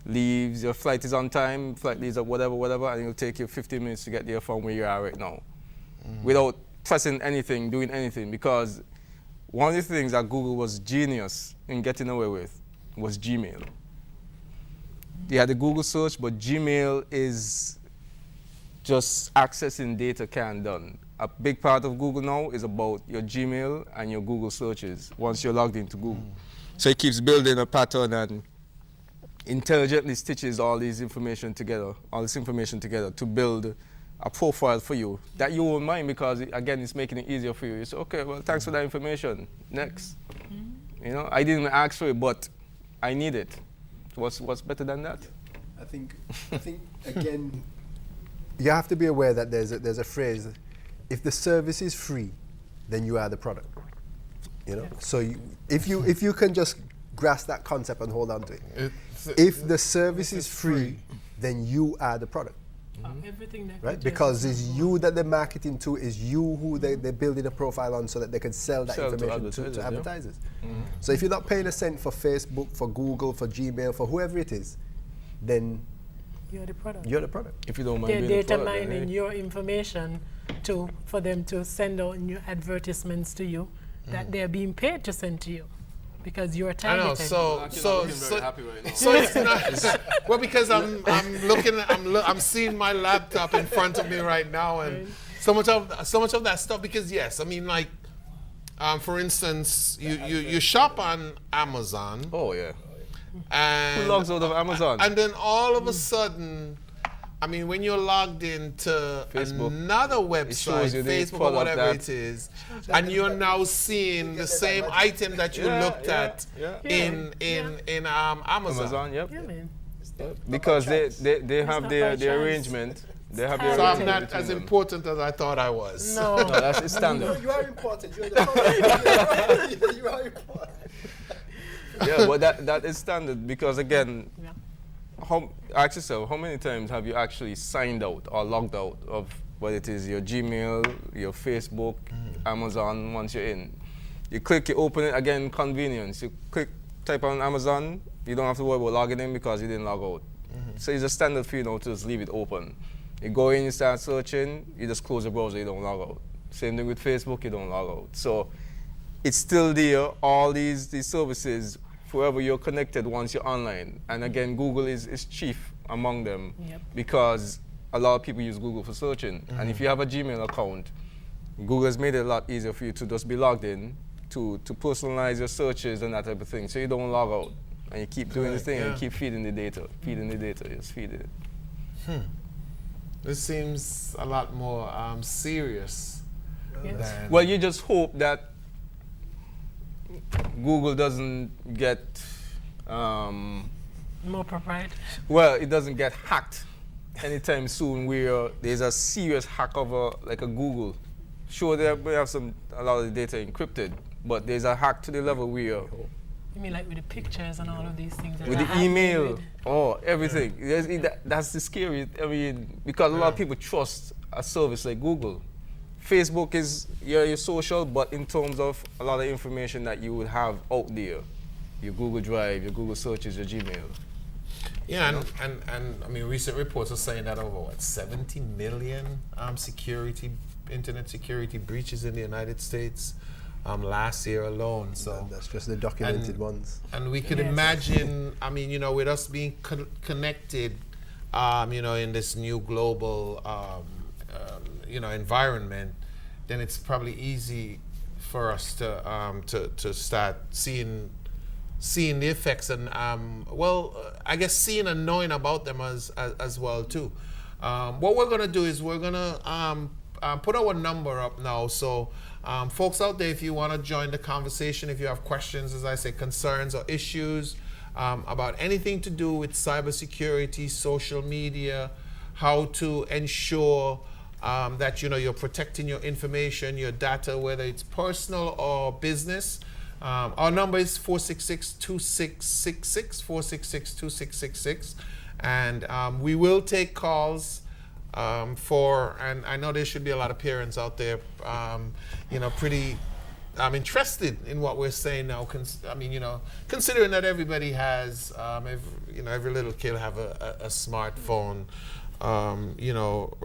is on time, flight leaves at whatever, and it'll take you 15 minutes to get there from where you are right now. Without pressing anything, doing anything, because one of the things that Google was genius in getting away with was Gmail. They had the Google search, but Gmail is just accessing data can done. A big part of Google now is about your Gmail and your Google searches once you're logged into Google. So it keeps building a pattern and intelligently stitches all this information together to build a profile for you that you won't mind, because again, it's making it easier for you. You say, okay, well, thanks for that information. Next. You know, I didn't ask for it, but I need it. What's better than that? I think again, you have to be aware that there's a phrase: if the service is free, then you are the product. You know, so if you can just grasp that concept and hold on to it. If the service is free, then you are the product. Everything that Right? Because it's you that they're marketing to, is you who they're building a profile on so that they can sell that information to advertisers. So if you're not paying a cent for Facebook, for Google, for Gmail, for whoever it is, then you're the product. you're the product. If you don't mind They're being the data product, then, mining your information for them to send out new advertisements to you that they're being paid to send to you, because you're I know. targeted. So it's not. Well, because I'm seeing my laptop in front of me right now, and so much of that stuff. Because yes, I mean, like, for instance, you shop on Amazon. Oh yeah. And Who logs out of Amazon? And then all of a sudden, I mean, when you're logged into Facebook, another website, Facebook or whatever it is, and you're now seeing the same item that you looked at in Amazon. Yep. Yeah, man. Because they have not their by chance. arrangement. They have their So I'm arrangement not as between them. important as I thought I was. No. No, that's it's standard. You are important. You're the product. You are important. Yeah, but that is standard, because again, ask yourself, how many times have you actually signed out or logged out of whether it is your Gmail, your Facebook, Amazon? Once you're in, you click, you open it again, convenience. You type on Amazon, you don't have to worry about logging in because you didn't log out. So it's a standard for you now to just leave it open. You go in, you start searching, you just close the browser, you don't log out. Same thing with Facebook, you don't log out. So it's still there, all these services, wherever you're connected once you're online. And again, Google is chief among them, because a lot of people use Google for searching. And if you have a Gmail account, Google has made it a lot easier for you to just be logged in, to personalize your searches and that type of thing, so you don't log out. And you keep doing the thing and you keep feeding the data, just feeding it. This seems a lot more serious. Than Well, you just hope that Google doesn't get, More proprietary. well, it doesn't get hacked anytime soon, where there's a serious hack of like a Google. Sure, we have a lot of the data encrypted, but there's a hack to the level where You mean like with the pictures and all of these things? that with are the happening email, with- everything. That's the scary. I mean, because a lot of people trust a service like Google. Facebook is your social, but in terms of a lot of information that you would have out there, your Google Drive, your Google searches, your Gmail. Yeah, and I mean, recent reports are saying that over 70 million internet security breaches in the United States. last year alone. So And that's just the documented ones. And we could Yes. imagine, I mean, you know, with us being connected, you know, in this new global, you know, environment, then it's probably easy for us to start seeing the effects and, I guess seeing and knowing about them as well too. What we're gonna do is we're gonna put our number up now. So folks out there, if you want to join the conversation, if you have questions, as I say, concerns or issues about anything to do with cybersecurity, social media, how to ensure that, you know, you're protecting your information, your data, whether it's personal or business. Our number is 466-2666, 466-2666. And we will take calls and I know there should be a lot of parents out there, you know, pretty interested in what we're saying now. I mean, you know, considering that everybody has, every little kid have a smartphone, you know,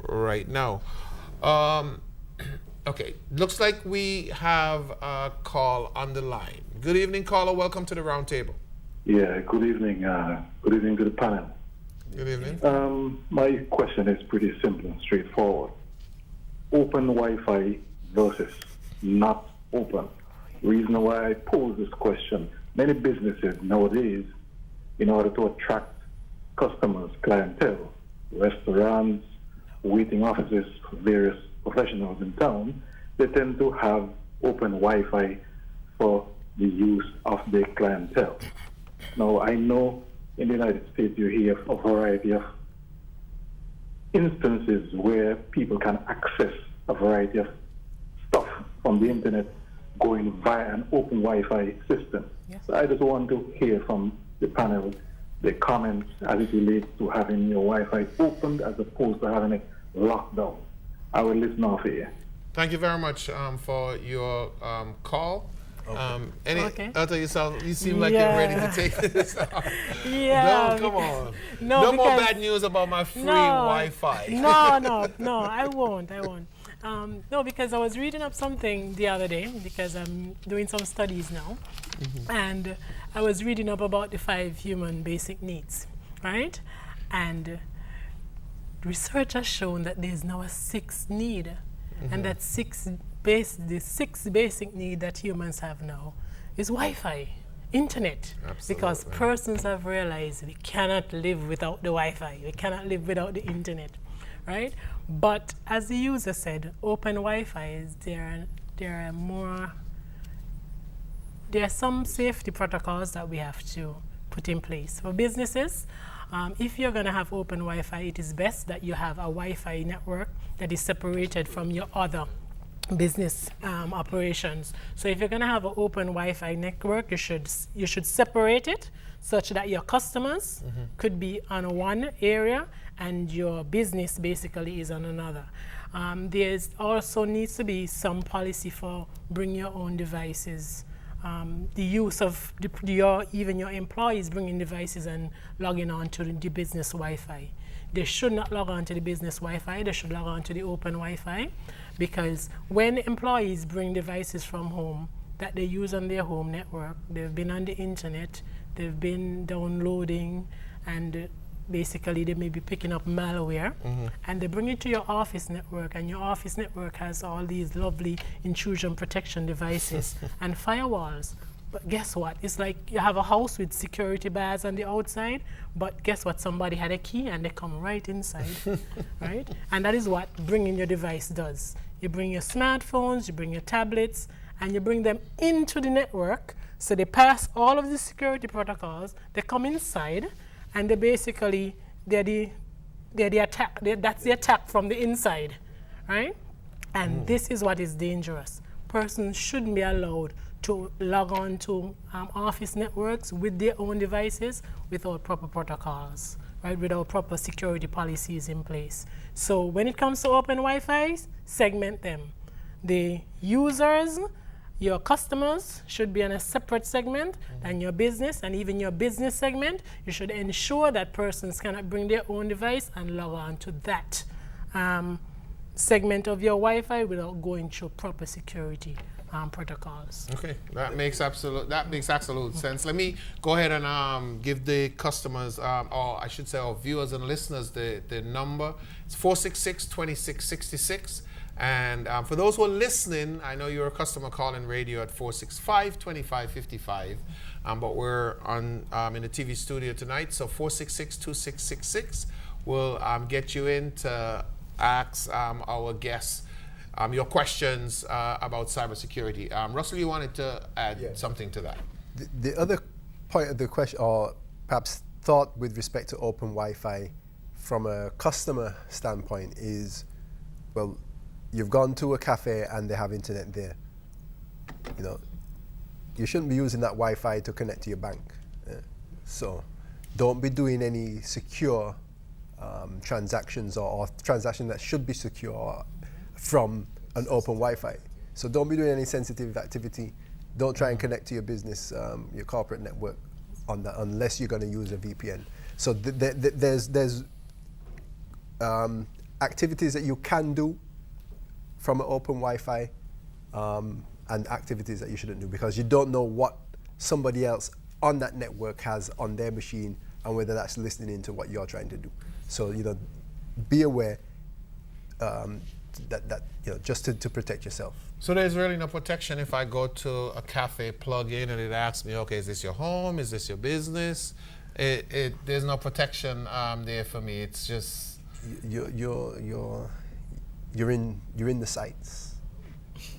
right now. Okay, looks like we have a call on the line. Good evening, caller. Welcome to the round table. Yeah, good evening. Good evening to the panel. Good evening. My question is pretty simple and straightforward. Open Wi-Fi versus not open. Reason why I pose this question, many businesses nowadays, in order to attract customers, clientele, restaurants, waiting offices, various professionals in town, they tend to have open Wi-Fi for the use of their clientele. Now, I know in the United States you hear of a variety of instances where people can access a variety of stuff from the internet going via an open Wi-Fi system. Yes. So I just want to hear from the panel the comments as it relates to having your Wi-Fi opened as opposed to having it locked down. I will listen off here. Thank you very much for your call. Okay. Elta, you seem like Yeah. you're ready to take this. Yeah. No, come on. No, No more because- bad news about my free No, Wi-Fi. no, I won't. No, because I was reading up something the other day because I'm doing some studies now, and I was reading up about the 5 human basic needs, right? And research has shown that there's now a 6th need, and that the 6th basic need that humans have now is Wi-Fi, internet. Because Absolutely. persons have realized we cannot live without the Wi-Fi, we cannot live without the internet, right? But as the user said, open Wi-Fi is there are some safety protocols that we have to put in place. For businesses, if you're going to have open Wi-Fi, it is best that you have a Wi-Fi network that is separated from your other business operations. So if you're going to have an open Wi-Fi network, you should separate it such that your customers could be on one area and your business basically is on another. There's also needs to be some policy for bring your own devices. The use of even your employees bringing devices and logging on to the business Wi-Fi. They should not log on to the business Wi-Fi, they should log on to the open Wi-Fi, because when employees bring devices from home that they use on their home network, they've been on the internet, they've been downloading, and basically they may be picking up malware, and they bring it to your office network, and your office network has all these lovely intrusion protection devices and firewalls. But guess what? It's like you have a house with security bars on the outside, but guess what? Somebody had a key and they come right inside, right? And that is what bringing your device does. You bring your smartphones, you bring your tablets, and you bring them into the network, so they pass all of the security protocols, they come inside, and they're the attack. That's the attack from the inside, right? And this is what is dangerous. Persons shouldn't be allowed to log on to office networks with their own devices without proper protocols, right? Without proper security policies in place. So when it comes to open Wi-Fi, segment them. The users, your customers should be in a separate segment than your business, and even your business segment, you should ensure that persons cannot bring their own device and log on to that segment of your Wi-Fi without going through proper security protocols. Okay, that makes absolute sense. Let me go ahead and give the customers, or I should say our viewers and listeners, the number. It's 466-2666. And for those who are listening, I know you're a customer calling radio at 465-2555, but we're on in the TV studio tonight, so 466-2666 will get you in to ask our guests your questions about cybersecurity. Russell, you wanted to add something to that? The other point of the question, or perhaps thought with respect to open Wi-Fi from a customer standpoint is, well, you've gone to a cafe and they have internet there. You know, you shouldn't be using that Wi-Fi to connect to your bank. So don't be doing any secure transactions or transactions that should be secure from an open Wi-Fi. So don't be doing any sensitive activity. Don't try and connect to your business, your corporate network on that unless you're going to use a VPN. So there's activities that you can do from an open Wi-Fi and activities that you shouldn't do because you don't know what somebody else on that network has on their machine and whether that's listening into what you're trying to do. So, you know, be aware that you know, just to protect yourself. So there's really no protection if I go to a cafe, plug in, and it asks me, okay, is this your home? Is this your business? There's no protection there for me. It's just you're in the sights.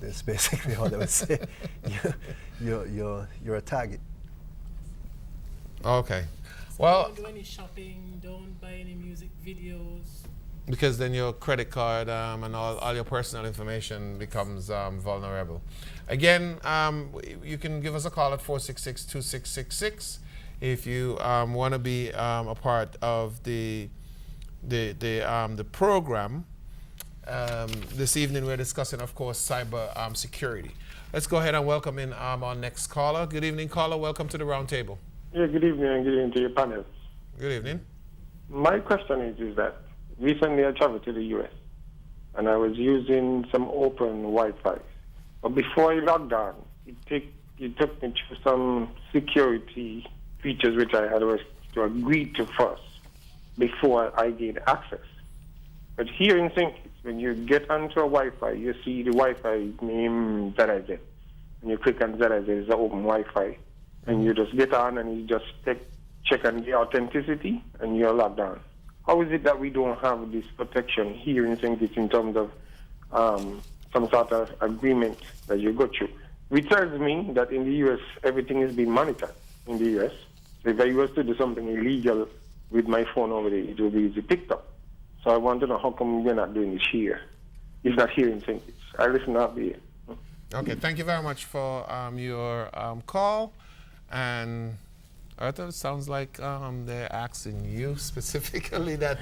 That's basically all I would say. You're a target. Okay. Well, Don't do any shopping. Don't buy any music videos. because then your credit card and all your personal information becomes vulnerable. Again, you can give us a call at 466-2666 if you want to be a part of the program. This evening we're discussing, of course, cyber security. Let's go ahead and welcome in our next caller. Good evening, caller. Welcome to the round table. Yeah, good evening and good evening to your panel. Good evening. My question is that recently I traveled to the US and I was using some open Wi-Fi. But before I logged on, it took me to some security features which I had to agree to first before I gained access. But here in St. Kitts, when you get onto a Wi-Fi, you see the Wi-Fi name ZIZ. And you click on ZIZ, it's the open Wi-Fi. And you just get on and you just check on the authenticity and you're logged on. How is it that we don't have this protection here in St. Kitts in terms of some sort of agreement that you go through? Which tells me that in the U.S., everything is being monitored in the U.S. So if I was to do something illegal with my phone over there, it will be easily picked up. So I want to know how come we're not doing this here. It's not here in St. Kitts. I listen up here. Okay, thank you very much for your call. And Arthur, it sounds like they're asking you specifically that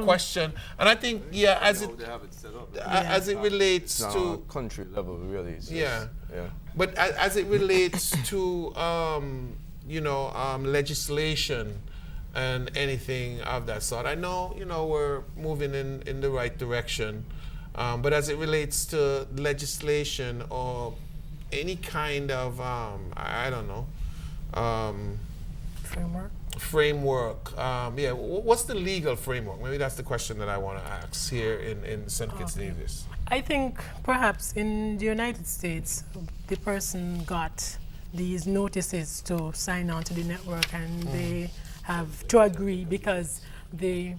question. And I think, yeah, as it, They have it set up. as it relates It's to not a country level, really. It's just, Yeah. yeah. But as it relates to, legislation and anything of that sort, I know, we're moving in the right direction. But as it relates to legislation or any kind of, framework, what's the legal framework? Maybe that's the question that I want to ask here in St. Kitts Nevis. I think perhaps in the United States, the person got these notices to sign on to the network and they have to agree because the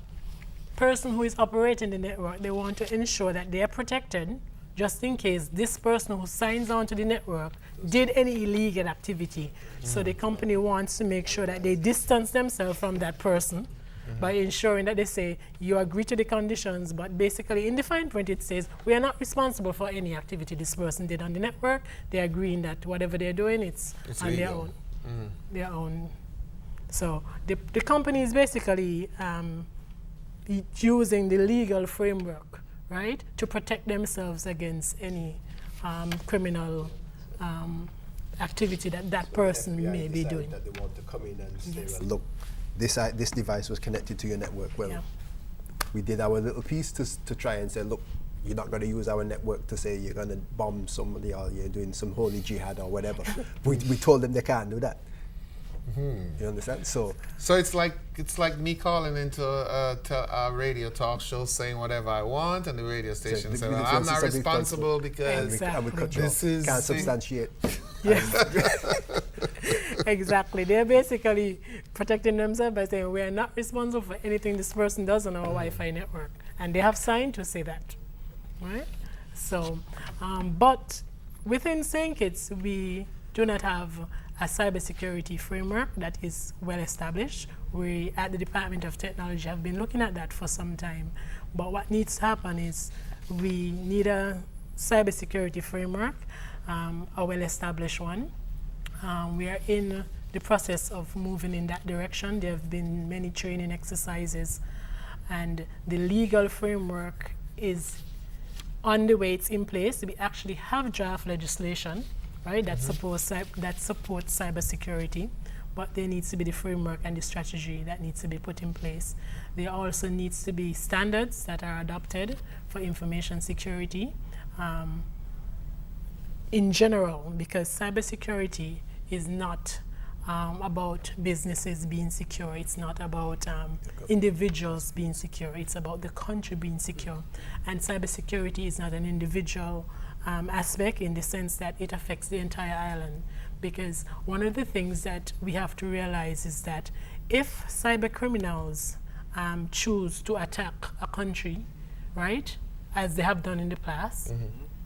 person who is operating the network, they want to ensure that they are protected just in case this person who signs on to the network did any illegal activity. So the company wants to make sure that they distance themselves from that person by ensuring that they say, you agree to the conditions, but basically in the fine print it says, we are not responsible for any activity this person did on the network. They're agreeing that whatever they're doing, it's on their legal. own. Their own. So the company is basically using the legal framework, right, to protect themselves against any criminal activity that person FBI may be decided doing. that they want to come in and say, Yes. well, look, this device was connected to your network. Well, Yeah. we did our little piece to try and say, look, you're not going to use our network to say you're going to bomb somebody or you're doing some holy jihad or whatever. we told them they can't do that. You understand? So it's like me calling into a radio talk show saying whatever I want, and the radio station saying, well, I'm not responsible because and we cut you off. Can't substantiate. Exactly. They're basically protecting themselves by saying we are not responsible for anything this person does on our Wi-Fi network, and they have signed to say that, right? So, but within St. Kitts, we do not have a cybersecurity framework that is well established. We at the Department of Technology have been looking at that for some time. But what needs to happen is we need a cybersecurity framework, a well-established one. We are in the process of moving in that direction. There have been many training exercises, and the legal framework is on the way. It's in place. We actually have draft legislation, right, that supports cybersecurity, but there needs to be the framework and the strategy that needs to be put in place. There also needs to be standards that are adopted for information security in general, because cybersecurity is not about businesses being secure. It's not about individuals being secure. It's about the country being secure. And cybersecurity is not an individual aspect in the sense that it affects the entire island. Because one of the things that we have to realize is that if cyber criminals choose to attack a country, right, as they have done in the past,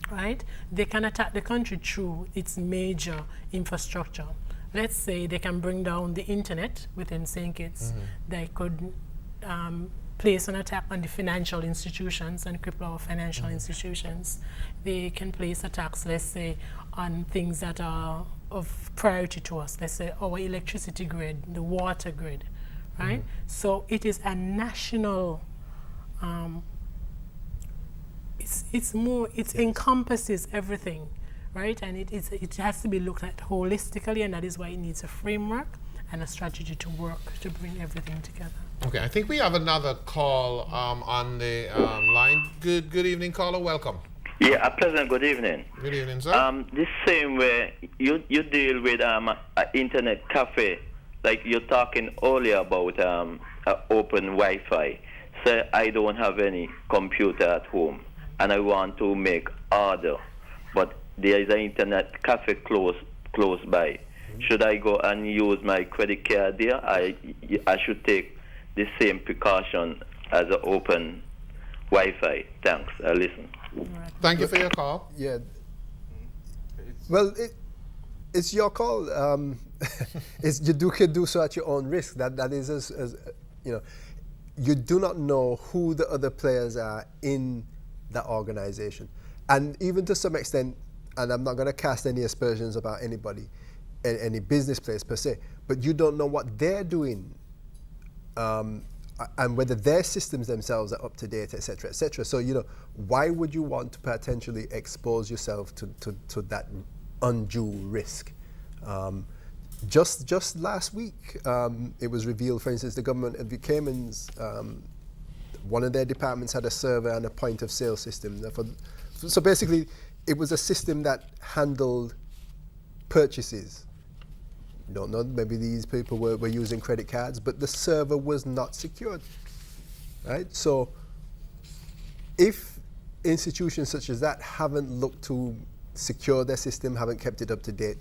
right, they can attack the country through its major infrastructure. Let's say they can bring down the internet within St. Kitts. They could place an attack on the financial institutions and cripple our financial institutions. They can place attacks, let's say, on things that are of priority to us. Let's say our electricity grid, the water grid, right? So it is a national, it encompasses everything, right? And it has to be looked at holistically, and that is why it needs a framework and a strategy to work to bring everything together. Okay, I think we have another call on the line. Good evening, caller. Welcome. Yeah, a pleasant good evening. Good evening, sir. This same way you deal with an internet cafe, like you're talking earlier about open Wi-Fi. Say I don't have any computer at home and I want to make order, but there is an internet cafe close by. Should I go and use my credit card there? I should take the same precaution as an open Wi-Fi. Thanks. I listen. Thank you for your call. Yeah. Well, it's your call. You can do so at your own risk. That is as you know. You do not know who the other players are in that organization, and even to some extent, and I'm not going to cast any aspersions about anybody, any business place per se, but you don't know what they're doing, and whether their systems themselves are up to date, etc., etc. So, you know, why would you want to potentially expose yourself to that undue risk? Just last week, it was revealed, for instance, the government of the Caymans, one of their departments had a server and a point of sale system. So basically, it was a system that handled purchases. Don't know, maybe these people were using credit cards, but the server was not secured, right? So if institutions such as that haven't looked to secure their system, haven't kept it up to date,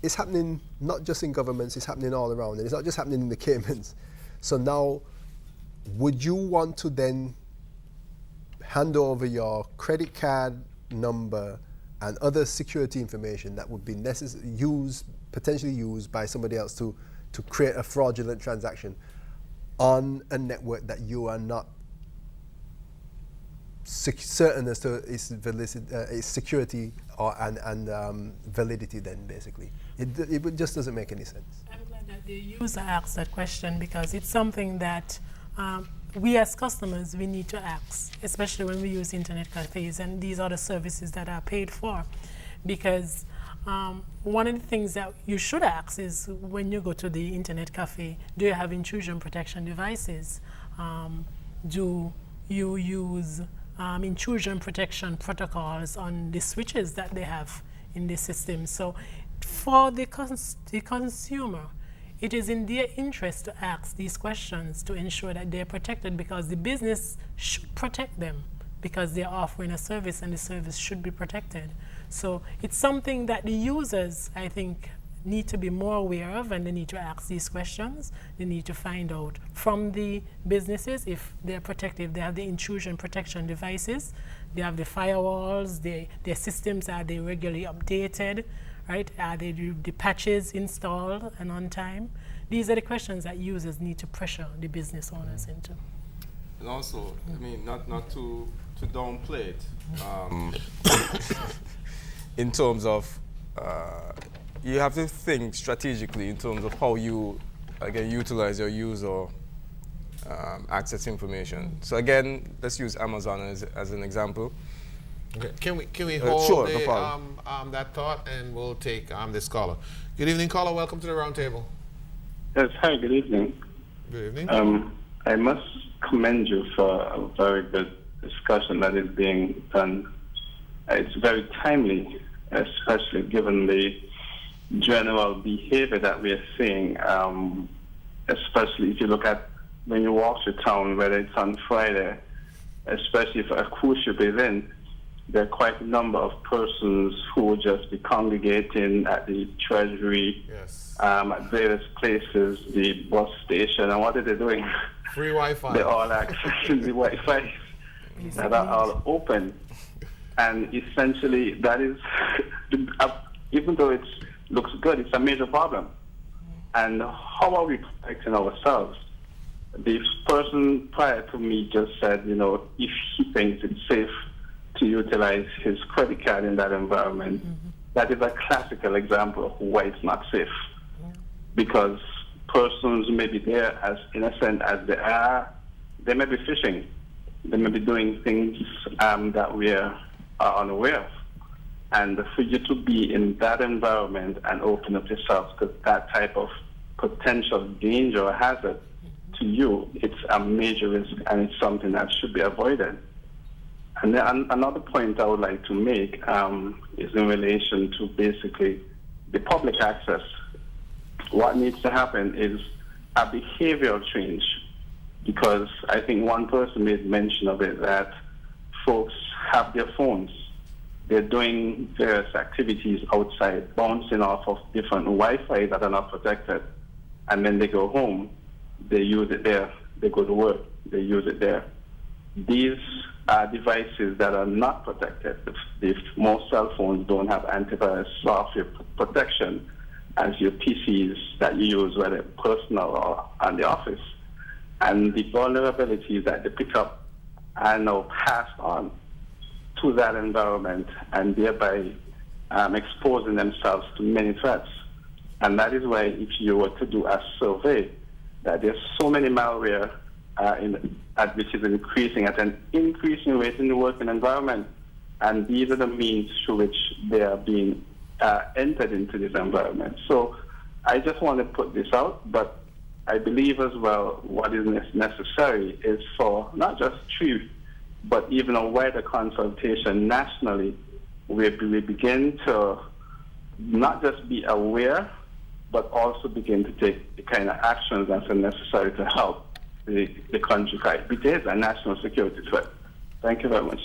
it's happening not just in governments, it's happening all around, and it's not just happening in the Caymans. So now, would you want to then hand over your credit card number and other security information that would be potentially used by somebody else to create a fraudulent transaction on a network that you are not certain as to its security and validity? Then basically, it just doesn't make any sense. I'm glad that the user asked that question, because it's something that we as customers, we need to ask, especially when we use internet cafes, and these are the services that are paid for. Because one of the things that you should ask is, when you go to the internet cafe, do you have intrusion protection devices? Do you use intrusion protection protocols on the switches that they have in the system. So for the consumer, it is in their interest to ask these questions to ensure that they're protected, because the business should protect them because they're offering a service and the service should be protected. So it's something that the users, I think, need to be more aware of, and they need to ask these questions. They need to find out from the businesses if they're protected. They have the intrusion protection devices, they have the firewalls, their systems, are they regularly updated, right? Are they the patches installed and on time? These are the questions that users need to pressure the business owners into. And also, I mean, not to downplay it, in terms of you have to think strategically in terms of how you, again, utilize your user access information. So again, let's use Amazon as an example. Okay. Can we hold sure, no problem. that thought, and we'll take this caller. Good evening, caller. Welcome to the roundtable. Yes, hi, good evening. Good evening. I must commend you for a very good discussion that is being done. It's very timely, especially given the general behavior that we are seeing, especially if you look at when you walk the town, whether it's on Friday, especially for a cruise ship event, there are quite a number of persons who will just be congregating at the treasury, yes. At various places, the bus station, and what are they doing? Free Wi-Fi. They're all accessing the Wi-Fi that are all open. And essentially, that is, even though it looks good, it's a major problem. And how are we protecting ourselves? The person prior to me just said, you know, if he thinks it's safe to utilize his credit card in that environment, that is a classical example of why it's not safe. Because persons may be there as innocent as they are. They may be fishing. They may be doing things that we are unaware of. And for you to be in that environment and open up yourself to that type of potential danger or hazard to you, it's a major risk, and it's something that should be avoided. And then another point I would like to make is in relation to basically the public access. What needs to happen is a behavioral change, because I think one person made mention of it, that folks have their phones. They're doing various activities outside, bouncing off of different Wi-Fi that are not protected. And then they go home, they use it there. They go to work, they use it there. These are devices that are not protected. If most cell phones don't have antivirus software protection as your PCs that you use, whether personal or on the office. And the vulnerabilities that they pick up are now passed on to that environment, and thereby exposing themselves to many threats. And that is why, if you were to do a survey, that there's so many malware which is increasing at an increasing rate in the working environment, and these are the means through which they are being entered into this environment. So I just want to put this out, but I believe as well what is necessary is for not just TREE, but even a wider consultation nationally, where we begin to not just be aware, but also begin to take the kind of actions that are necessary to help the country fight. It is a national security threat. Thank you very much.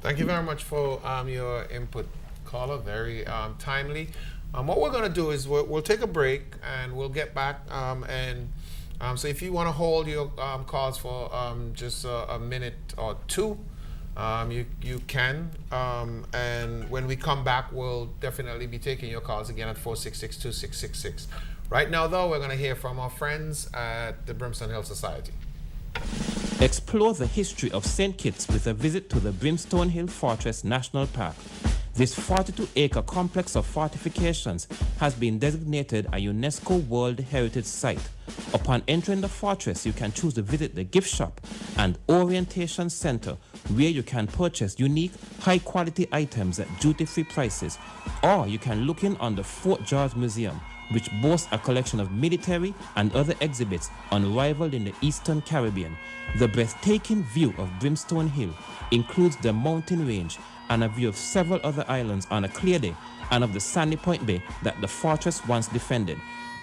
Thank you very much for your input, caller. Very timely. What we're going to do is we'll take a break, and we'll get back. So if you want to hold your calls for just a minute or two, you can. And when we come back, we'll definitely be taking your calls again at 466-2666. Right now, though, we're going to hear from our friends at the Brimstone Hill Society. Explore the history of St. Kitts with a visit to the Brimstone Hill Fortress National Park. This 42-acre complex of fortifications has been designated a UNESCO World Heritage Site. Upon entering the fortress, you can choose to visit the gift shop and orientation center, where you can purchase unique, high-quality items at duty-free prices, or you can look in on the Fort George Museum, which boasts a collection of military and other exhibits unrivaled in the Eastern Caribbean. The breathtaking view of Brimstone Hill includes the mountain range and a view of several other islands on a clear day and of the Sandy Point Bay that the fortress once defended.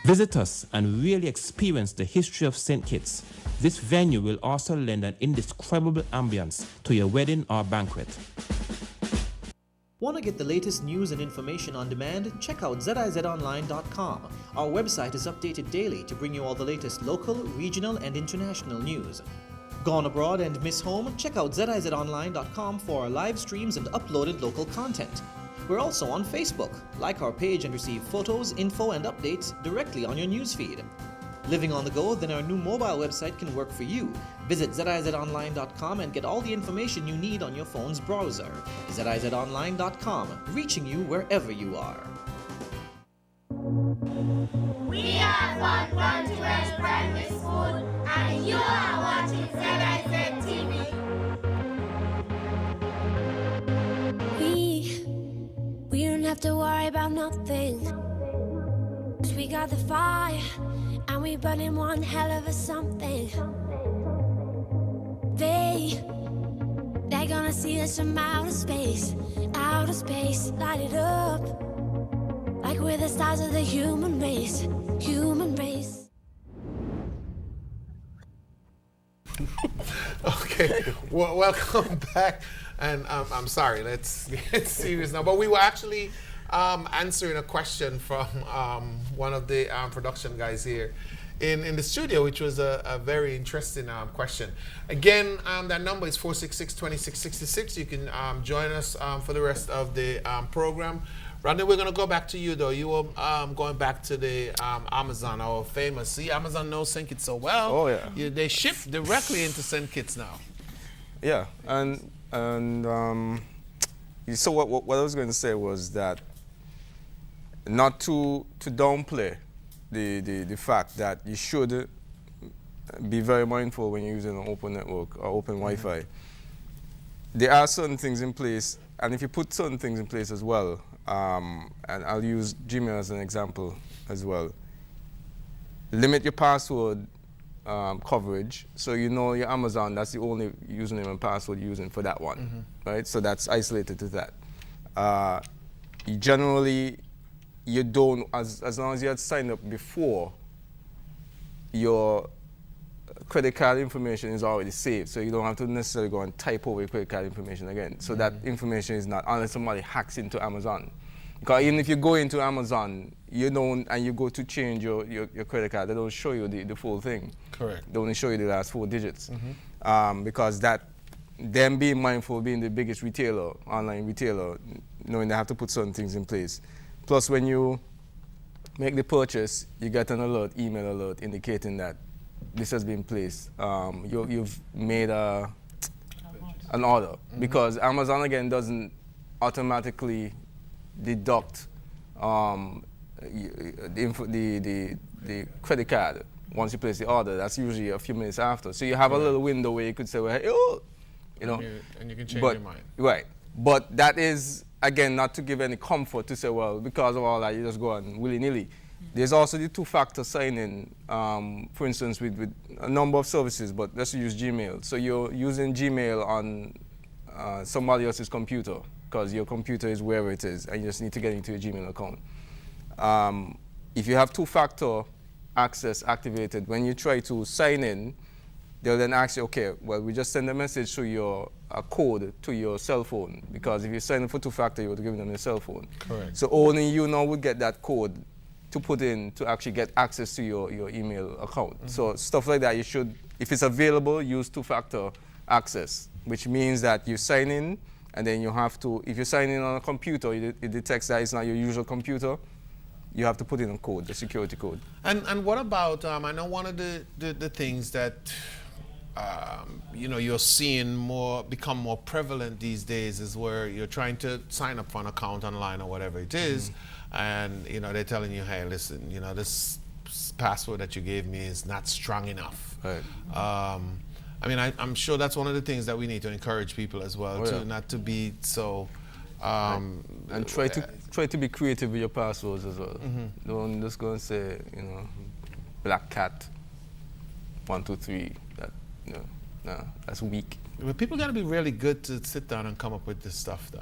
Visit us and really experience the history of St. Kitts. This venue will also lend an indescribable ambience to your wedding or banquet. Want to get the latest news and information on demand? Check out zizonline.com. Our website is updated daily to bring you all the latest local, regional, and international news. Gone abroad and miss home? Check out zizonline.com for our live streams and uploaded local content. We're also on Facebook. Like our page and receive photos, info, and updates directly on your newsfeed. Living on the go? Then our new mobile website can work for you. Visit zizonline.com and get all the information you need on your phone's browser. zizonline.com, reaching you wherever you are. We are Fun Fun 12 Primary School, and you are watching ZIZ TV. We don't have to worry about nothing. 'Cause we got the fire, and we burning one hell of a something. They're gonna see us from outer space, light it up, like we're the stars of the human race. Okay, well, welcome back. And I'm sorry, let's get serious now. But we were actually answering a question from one of the production guys here in the studio, which was a very interesting question. Again, that number is 466-2666. You can join us for the rest of the program. Rodney, we're going to go back to you, though. You were going back to the Amazon, our famous. See, Amazon knows St. Kitts so well. Oh, yeah. They ship directly into St. Kitts now. Yeah, and so what I was going to say was that not to downplay the fact that you should be very mindful when you're using an open network or open Wi-Fi. There are certain things in place, and if you put certain things in place as well, and I'll use Gmail as an example as well, limit your password coverage, so you know your Amazon, that's the only username and password you're using for that one, right? So that's isolated to that. You don't, as long as you had signed up before, your credit card information is already saved, so you don't have to necessarily go and type over your credit card information again. So that information is not, unless somebody hacks into Amazon. Because even if you go into Amazon, you don't, and you go to change your credit card, they don't show you the full thing. Correct. They only show you the last 4 digits. Because them being mindful, being the biggest retailer, online retailer, knowing they have to put certain things in place. Plus, when you make the purchase, you get an alert, email alert, indicating that this has been placed. You've made an order. Because Amazon, again, doesn't automatically deduct the credit card once you place the order. That's usually a few minutes after. So you have a little window where you could say, well, hey, oh, you know. And you can change your mind. Right. But that is, again, not to give any comfort to say, well, because of all that, you just go on willy-nilly. There's also the two-factor sign-in, for instance, with a number of services, but let's use Gmail. So you're using Gmail on somebody else's computer, because your computer is wherever it is, and you just need to get into your Gmail account. If you have two-factor access activated, when you try to sign in, they'll then ask you, okay, well, we just send a message to a code to your cell phone, because if you sign in for two-factor, you would give them your cell phone. Correct. So only you now would get that code to put in to actually get access to your email account. So stuff like that, you should, if it's available, use two-factor access, which means that you sign in, and then you have to, if you sign in on a computer, it detects that it's not your usual computer, you have to put in a code, the security code. And what about, I know one of the things that you're seeing become more prevalent these days is where you're trying to sign up for an account online or whatever it is, and they're telling you, hey, listen, this password that you gave me is not strong enough. Right. I'm sure that's one of the things that we need to encourage people as well, not to be so. And try to try to be creative with your passwords as well. Don't just go and say, black cat 123. That, no, that's weak. But people got to be really good to sit down and come up with this stuff, though.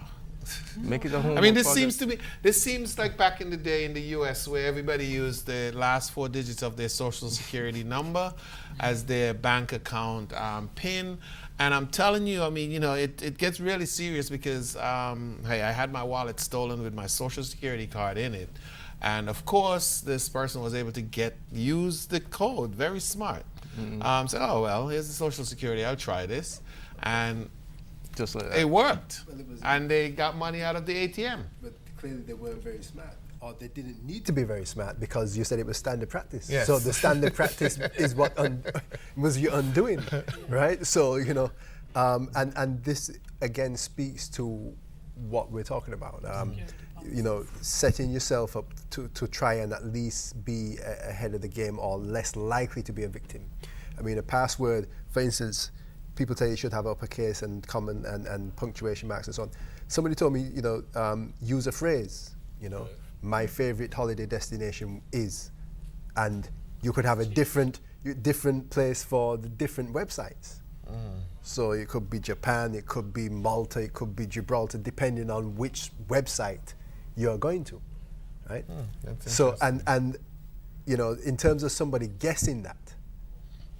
Make it a homework I mean, this project. seems like back in the day in the U.S. where everybody used the last 4 digits of their social security number as their bank account PIN. And I'm telling you, I mean, it gets really serious because, hey, I had my wallet stolen with my social security card in it. And of course, this person was able to use the code, very smart. Said, oh, well, here's the social security, I'll try this. And just like that. It worked. Well, it was- And they got money out of the ATM. But clearly they weren't very smart, or they didn't need to be very smart because you said it was standard practice. Yes. So the standard practice is what was your undoing, right? So and this again speaks to what we're talking about. Setting yourself up to try and at least be ahead of the game or less likely to be a victim. I mean, a password, for instance, people tell you should have uppercase and common and punctuation marks and so on. Somebody told me, use a phrase, my favorite holiday destination is, and you could have a different place for the different websites. So it could be Japan, it could be Malta, it could be Gibraltar, depending on which website you're going to, right? So and in terms of somebody guessing that,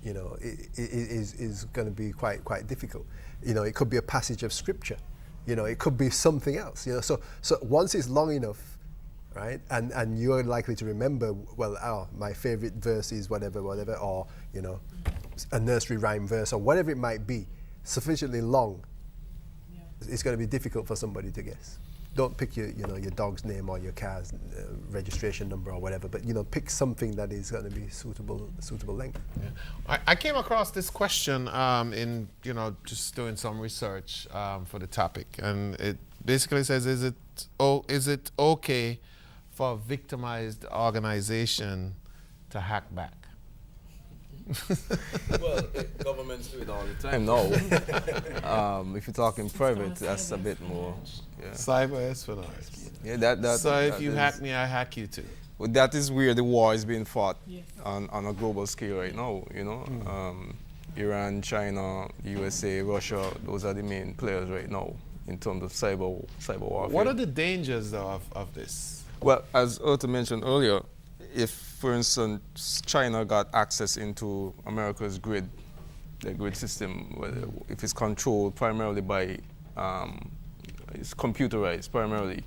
it is going to be quite difficult. It could be a passage of scripture, it could be something else. So once it's long enough, right, and you're likely to remember, well, my favorite verse is whatever, or a nursery rhyme verse or whatever it might be, sufficiently long, it's going to be difficult for somebody to guess. Don't pick your dog's name or your car's registration number or whatever, but pick something that is going to be suitable length. Yeah. I came across this question in just doing some research for the topic, and it basically says, is it okay for a victimized organization to hack back? Well, governments do it all the time now. If you're talking private, that's a bit more. Yeah. Cyber espionage. Yeah, that. So if that you is- hack me, I hack you too. Well, that is where the war is being fought on a global scale right now. Iran, China, USA, Russia. Those are the main players right now in terms of cyber warfare. What are the dangers though of this? Well, as Otto mentioned earlier, if, for instance, China got access into America's grid, the grid system, if it's controlled primarily by, it's computerized primarily,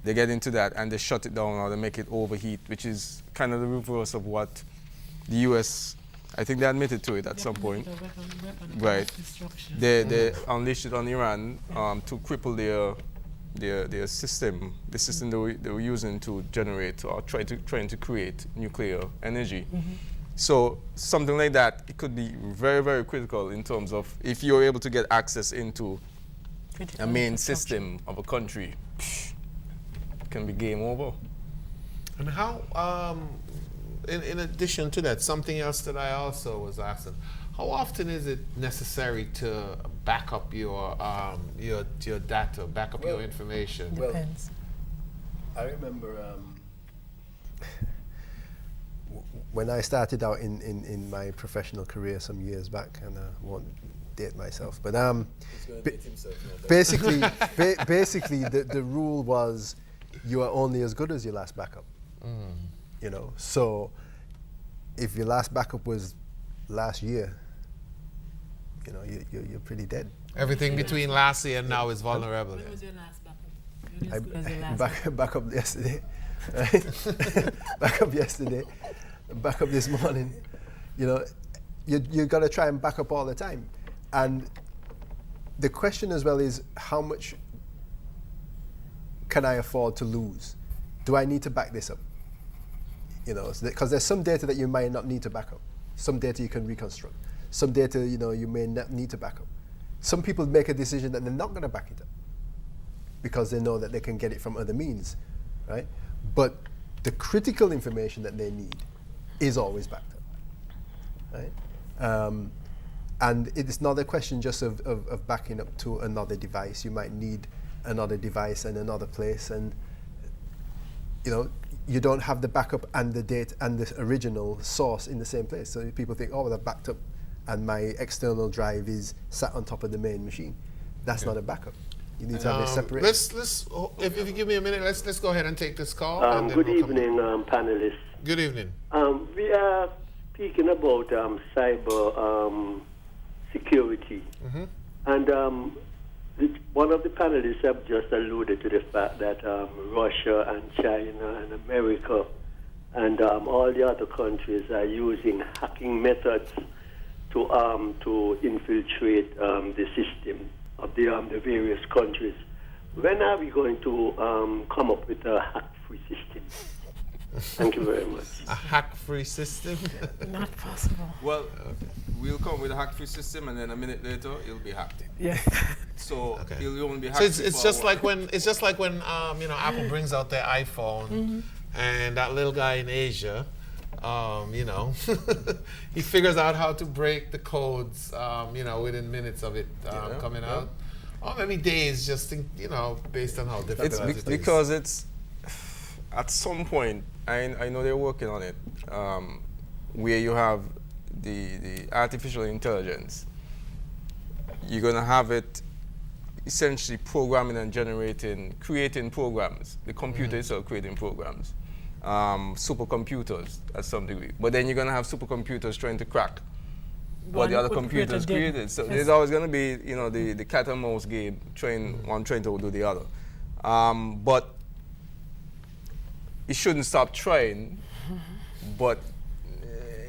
they get into that and they shut it down or they make it overheat, which is kind of the reverse of what the US, I think they admitted to it at some point. Right. They unleashed it on Iran to cripple their system, the system they were using to generate or trying to create nuclear energy. So something like that, it could be very, very critical in terms of if you're able to get access into a main system of a country, it can be game over. And how, in addition to that, something else that I also was asking, how often is it necessary to back up your data, back up your information? Depends. I remember when I started out in my professional career some years back, and I won't date myself, but basically the rule was you are only as good as your last backup. So if your last backup was last year, you're pretty dead. Everything between last year and now is vulnerable. When was your last backup? Back up yesterday, right? Back up yesterday, back up this morning. You got to try and back up all the time. And the question as well is, how much can I afford to lose? Do I need to back this up? Because there's some data that you might not need to back up. Some data you can reconstruct. Some data, you may not need to back up. Some people make a decision that they're not going to back it up because they know that they can get it from other means, right? But the critical information that they need is always backed up, right? And it's not a question just of backing up to another device. You might need another device and another place, and you don't have the backup and the date and the original source in the same place. So people think, oh, well, I've backed up and my external drive is sat on top of the main machine. That's not a backup. You need to have it separate. If you give me a minute, let's go ahead and take this call. Good evening, panelists. Good evening. We are speaking about cyber security. And one of the panelists have just alluded to the fact that Russia and China and America and all the other countries are using hacking methods to infiltrate the system of the various countries. When are we going to come up with a hack-free system? Thank you very much. A hack-free system? Not possible. Well, we'll come with a hack-free system, and then a minute later, it'll be hacked. Yeah. So it'll only be hacked. So it's just like when Apple brings out their iPhone, and that little guy in Asia, he figures out how to break the codes, within minutes of it coming out, or maybe days, just based on how difficult it is. Because it's at some point, I know they're working on it, where you have the artificial intelligence. You're going to have it essentially programming and creating programs. The computer itself creating programs. Supercomputers at some degree. But then you're going to have supercomputers trying to crack what the other computers created. So there's always going to be, the cat and mouse game, one trying to do the other. But you shouldn't stop trying, but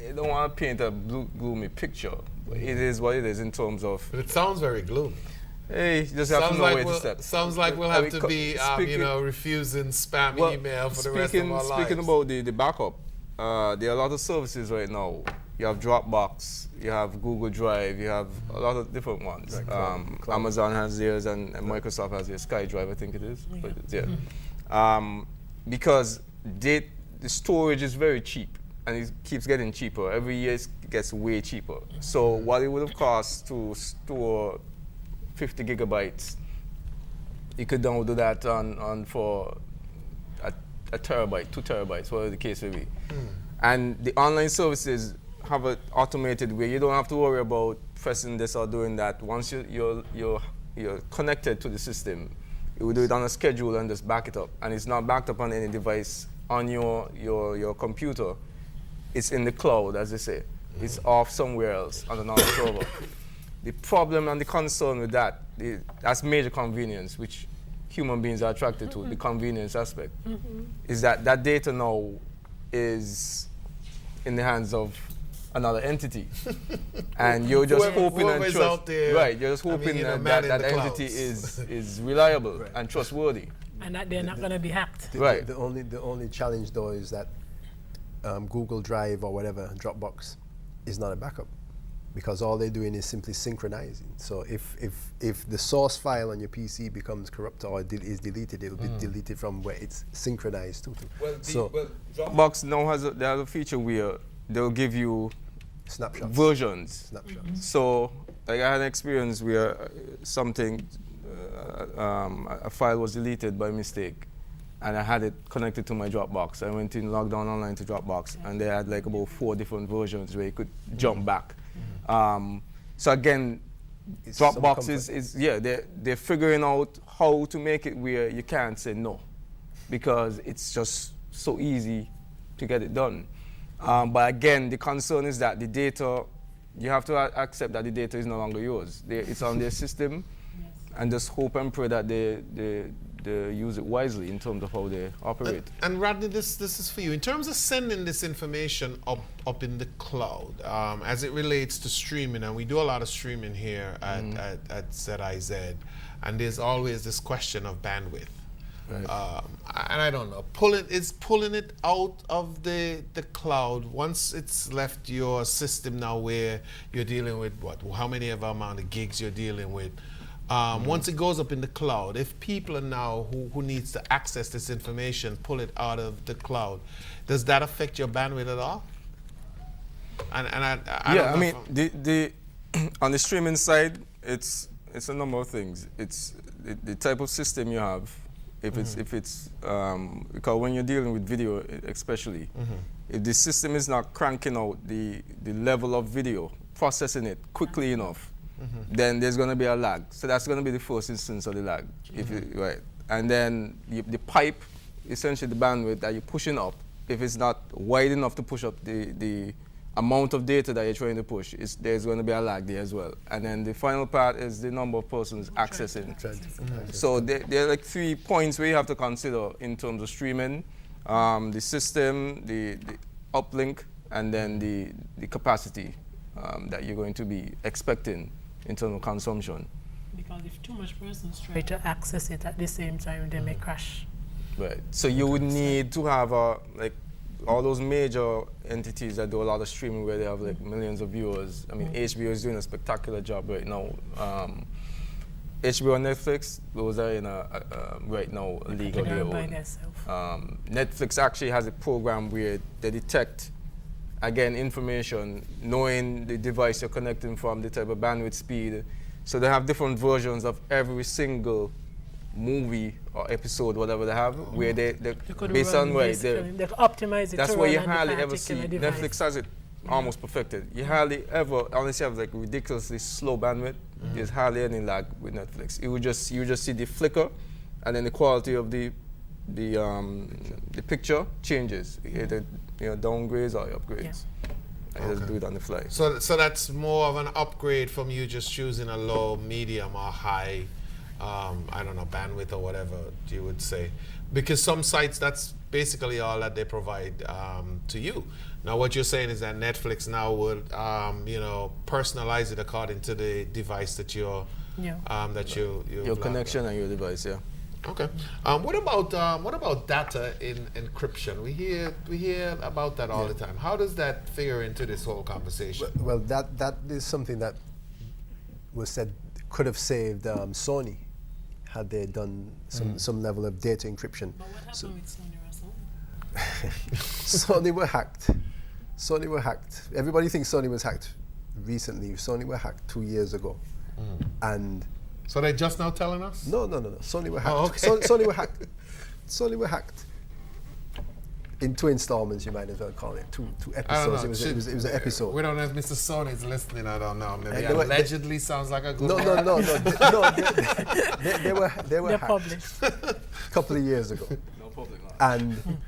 you don't want to paint a gloomy picture. But it is what it is in terms of... But it sounds very gloomy. Hey, you just have to know where to step. Sounds like we'll have to be, refusing spam email for the rest of our lives. Speaking about the backup, there are a lot of services right now. You have Dropbox, you have Google Drive, you have a lot of different ones. Amazon has theirs and Microsoft has their SkyDrive, I think it is. Because the storage is very cheap and it keeps getting cheaper. Every year it gets way cheaper. So what it would have cost to store 50 gigabytes, you could download that on for a terabyte, 2 terabytes, whatever the case may be. And the online services have it automated where you don't have to worry about pressing this or doing that. Once you're connected to the system, it will do it on a schedule and just back it up. And it's not backed up on any device on your computer. It's in the cloud, as they say. It's off somewhere else on another server. The problem and the concern with that's major convenience, which human beings are attracted to, the convenience aspect, is that data now is in the hands of another entity. And you're just hoping and trust. Right, you're just hoping that entity is reliable and trustworthy. And that they're not going to be hacked. Right. The only challenge though is that Google Drive or whatever, Dropbox, is not a backup, because all they're doing is simply synchronizing. So if the source file on your PC becomes corrupt or is deleted, it will be deleted from where it's synchronized to. Dropbox now has a feature where they'll give you snapshots. Versions. So like I had an experience where a file was deleted by mistake, and I had it connected to my Dropbox. I went in, logged on online to Dropbox, and they had like about 4 different versions where you could jump back. So again, it's Dropbox they're figuring out how to make it where you can't say no, because it's just so easy to get it done. But again, the concern is that the data, you have to accept that the data is no longer yours. It's on their system, and just hope and pray that they use it wisely in terms of how they operate. And Rodney, this is for you. In terms of sending this information up in the cloud, as it relates to streaming, and we do a lot of streaming here at ZIZ, and there's always this question of bandwidth. Right. And I don't know, pulling it out of the cloud once it's left your system now, where you're dealing with how many amount of gigs you're dealing with. Once it goes up in the cloud, if people are now who needs to access this information, pull it out of the cloud, does that affect your bandwidth at all? I mean, the on the streaming side, it's a number of things. It's the type of system you have If it's because when you're dealing with video, especially, if the system is not cranking out the level of video, processing it quickly enough, then there's going to be a lag. So that's going to be the first instance of the lag. Right. And then the pipe, essentially the bandwidth that you're pushing up, if it's not wide enough to push up the amount of data that you're trying to push, there's going to be a lag there as well. And then the final part is the number of persons accessing. So there are like 3 points where you have to consider in terms of streaming, the system, the uplink, and then the capacity that you're going to be expecting in terms of consumption. Because if too much persons try to access it at the same time, they may crash. Right. So you would need to have all those major entities that do a lot of streaming where they have like millions of viewers. I mean, HBO is doing a spectacular job right now. HBO and Netflix, those are in right now a league of their own. Netflix actually has a program where they detect, again, information, knowing the device you're connecting from, the type of bandwidth speed. So they have different versions of every single movie or episode, whatever they have, where they based on where they optimize it. That's why you hardly ever see Netflix has it almost perfected. You hardly ever, unless you have like ridiculously slow bandwidth, there's hardly any lag with Netflix. You just see the flicker, and then the quality of the picture changes. Either downgrades or upgrades. And just do it on the fly. So that's more of an upgrade from you just choosing a low, medium, or high. I don't know, bandwidth or whatever you would say. Because some sites, that's basically all that they provide to you. Now, what you're saying is that Netflix now would, personalize it according to the device that you're, your connection and your device, yeah. Okay. What about data in encryption? We hear about that all the time. How does that figure into this whole conversation? Well, that is something that was said could have saved Sony had they done some level of data encryption. But what happened with Sony, Russell? Sony were hacked. Sony were hacked. Everybody thinks Sony was hacked recently. Sony were hacked 2 years ago. And so they're just now telling us? No. Sony were hacked. Oh, okay. Sony were hacked. Sony were hacked. In 2 installments, you might as well call it. Two episodes. It was an episode. We don't know if Mr. Sony's listening. I don't know. Maybe allegedly sounds like a good No. They were They're hacked published. a couple of years ago. No public knowledge. And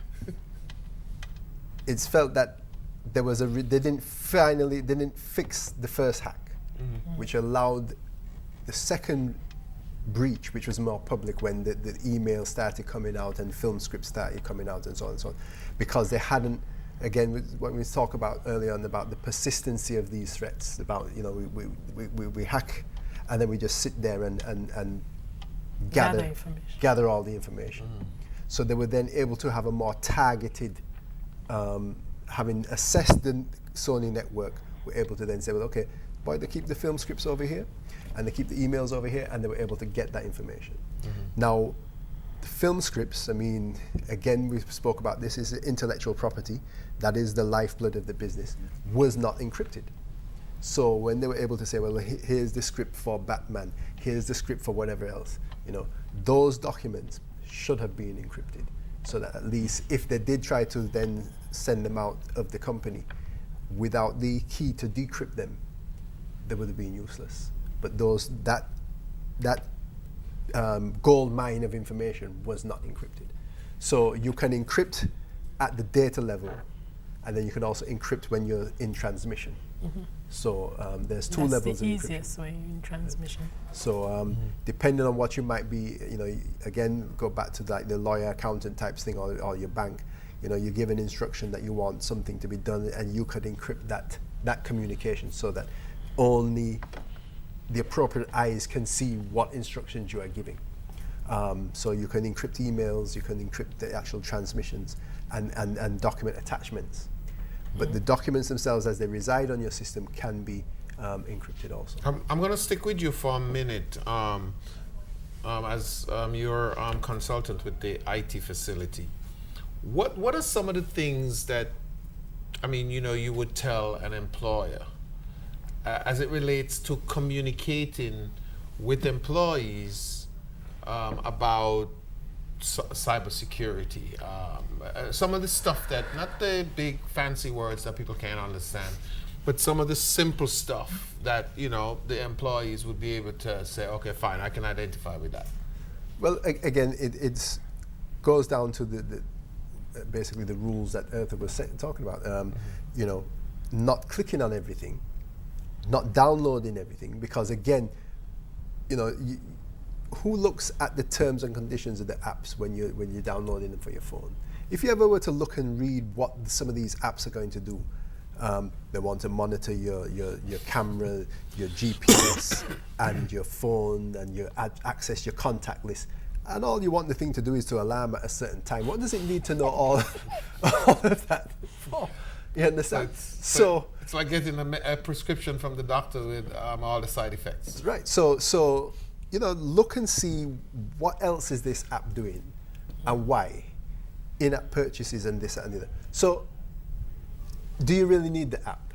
it's felt that there was they didn't fix the first hack, which allowed the second breach, which was more public when the email started coming out and film scripts started coming out and so on and so on, because they hadn't, again, when we talked about earlier on about the persistency of these threats, about we hack and then we just sit there and gather all the information. So they were then able to have a more targeted, having assessed the Sony network, were able to then say, well, okay, why they keep the film scripts over here and they keep the emails over here, and they were able to get that information. Now, the film scripts, I mean, again, we spoke about this, is intellectual property, that is the lifeblood of the business, was not encrypted. So when they were able to say, well, here's the script for Batman, here's the script for whatever else, those documents should have been encrypted, so that at least if they did try to then send them out of the company without the key to decrypt them, they would have been useless. But that gold mine of information was not encrypted. So you can encrypt at the data level, and then you can also encrypt when you're in transmission. So there's two levels of encryption. That's the easiest way in transmission. So depending on what you might be, again, go back to like the lawyer, accountant types thing, or your bank. You give an instruction that you want something to be done, and you could encrypt that communication so that only the appropriate eyes can see what instructions you are giving. So you can encrypt emails, you can encrypt the actual transmissions and document attachments. But the documents themselves, as they reside on your system, can be encrypted also. I'm going to stick with you for a minute as your consultant with the IT facility. What are some of the things that, you would tell an employer as it relates to communicating with employees about cybersecurity. Some of the stuff that, not the big fancy words that people can't understand, but some of the simple stuff that, you know, the employees would be able to say, okay, fine, I can identify with that. Well, again, it goes down to the basically the rules that Eartha was talking about. You know, not clicking on everything, not downloading everything, because again, you know, who looks at the terms and conditions of the apps when you're downloading them for your phone? If you ever were to look and read what some of these apps are going to do, they want to monitor your camera, your GPS, and your phone, and access your contact list. And all you want the thing to do is to alarm at a certain time. What does it need to know all of that for? You understand? So it's like getting a prescription from the doctor with all the side effects. Right. So you know, look and see what else is this app doing, and why. In-app purchases and this and the other. So, do you really need the app?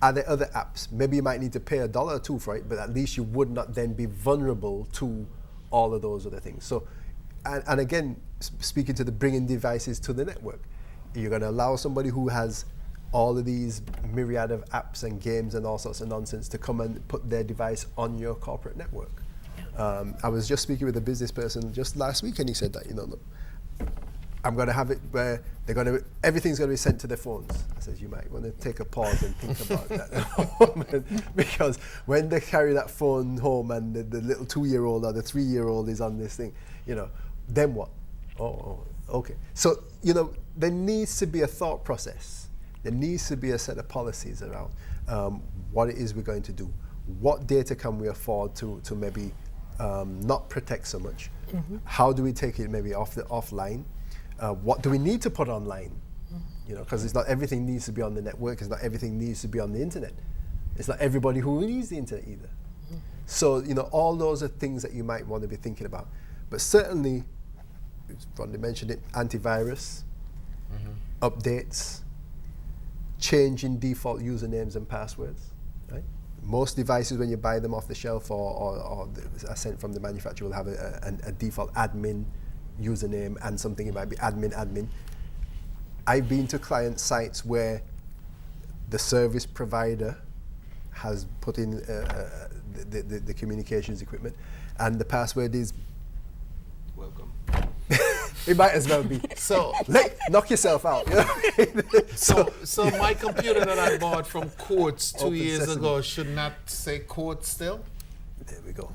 Are there other apps? Maybe you might need to pay $1 or $2 for it, but at least you would not then be vulnerable to all of those other things. So, and again, speaking to the bringing devices to the network, you're going to allow somebody who has all of these myriad of apps and games and all sorts of nonsense to come and put their device on your corporate network. I was just speaking with a business person just last week, and he said that, you know, look, I'm going to have it where everything's going to be sent to their phones. I said, you might want to take a pause and think about that because when they carry that phone home and the little 2-year-old or the 3-year-old is on this thing, you know, then what? Oh, okay. So, you know, there needs to be a thought process. There needs to be a set of policies around what it is we're going to do. What data can we afford to maybe not protect so much? How do we take it maybe offline? What do we need to put online? You know, because it's not everything needs to be on the network. It's not everything needs to be on the internet. It's not everybody who needs the internet either. So, you know, all those are things that you might want to be thinking about. But certainly, Rodney mentioned it, antivirus, updates, changing default usernames and passwords, right? Most devices, when you buy them off the shelf or are sent from the manufacturer, will have a default admin username and something. It might be admin. I've been to client sites where the service provider has put in the communications equipment, and the password is welcome. It might as well be. So knock yourself out. You know? So my computer that I bought from Quartz 2 years ago should not say Quartz still? There we go.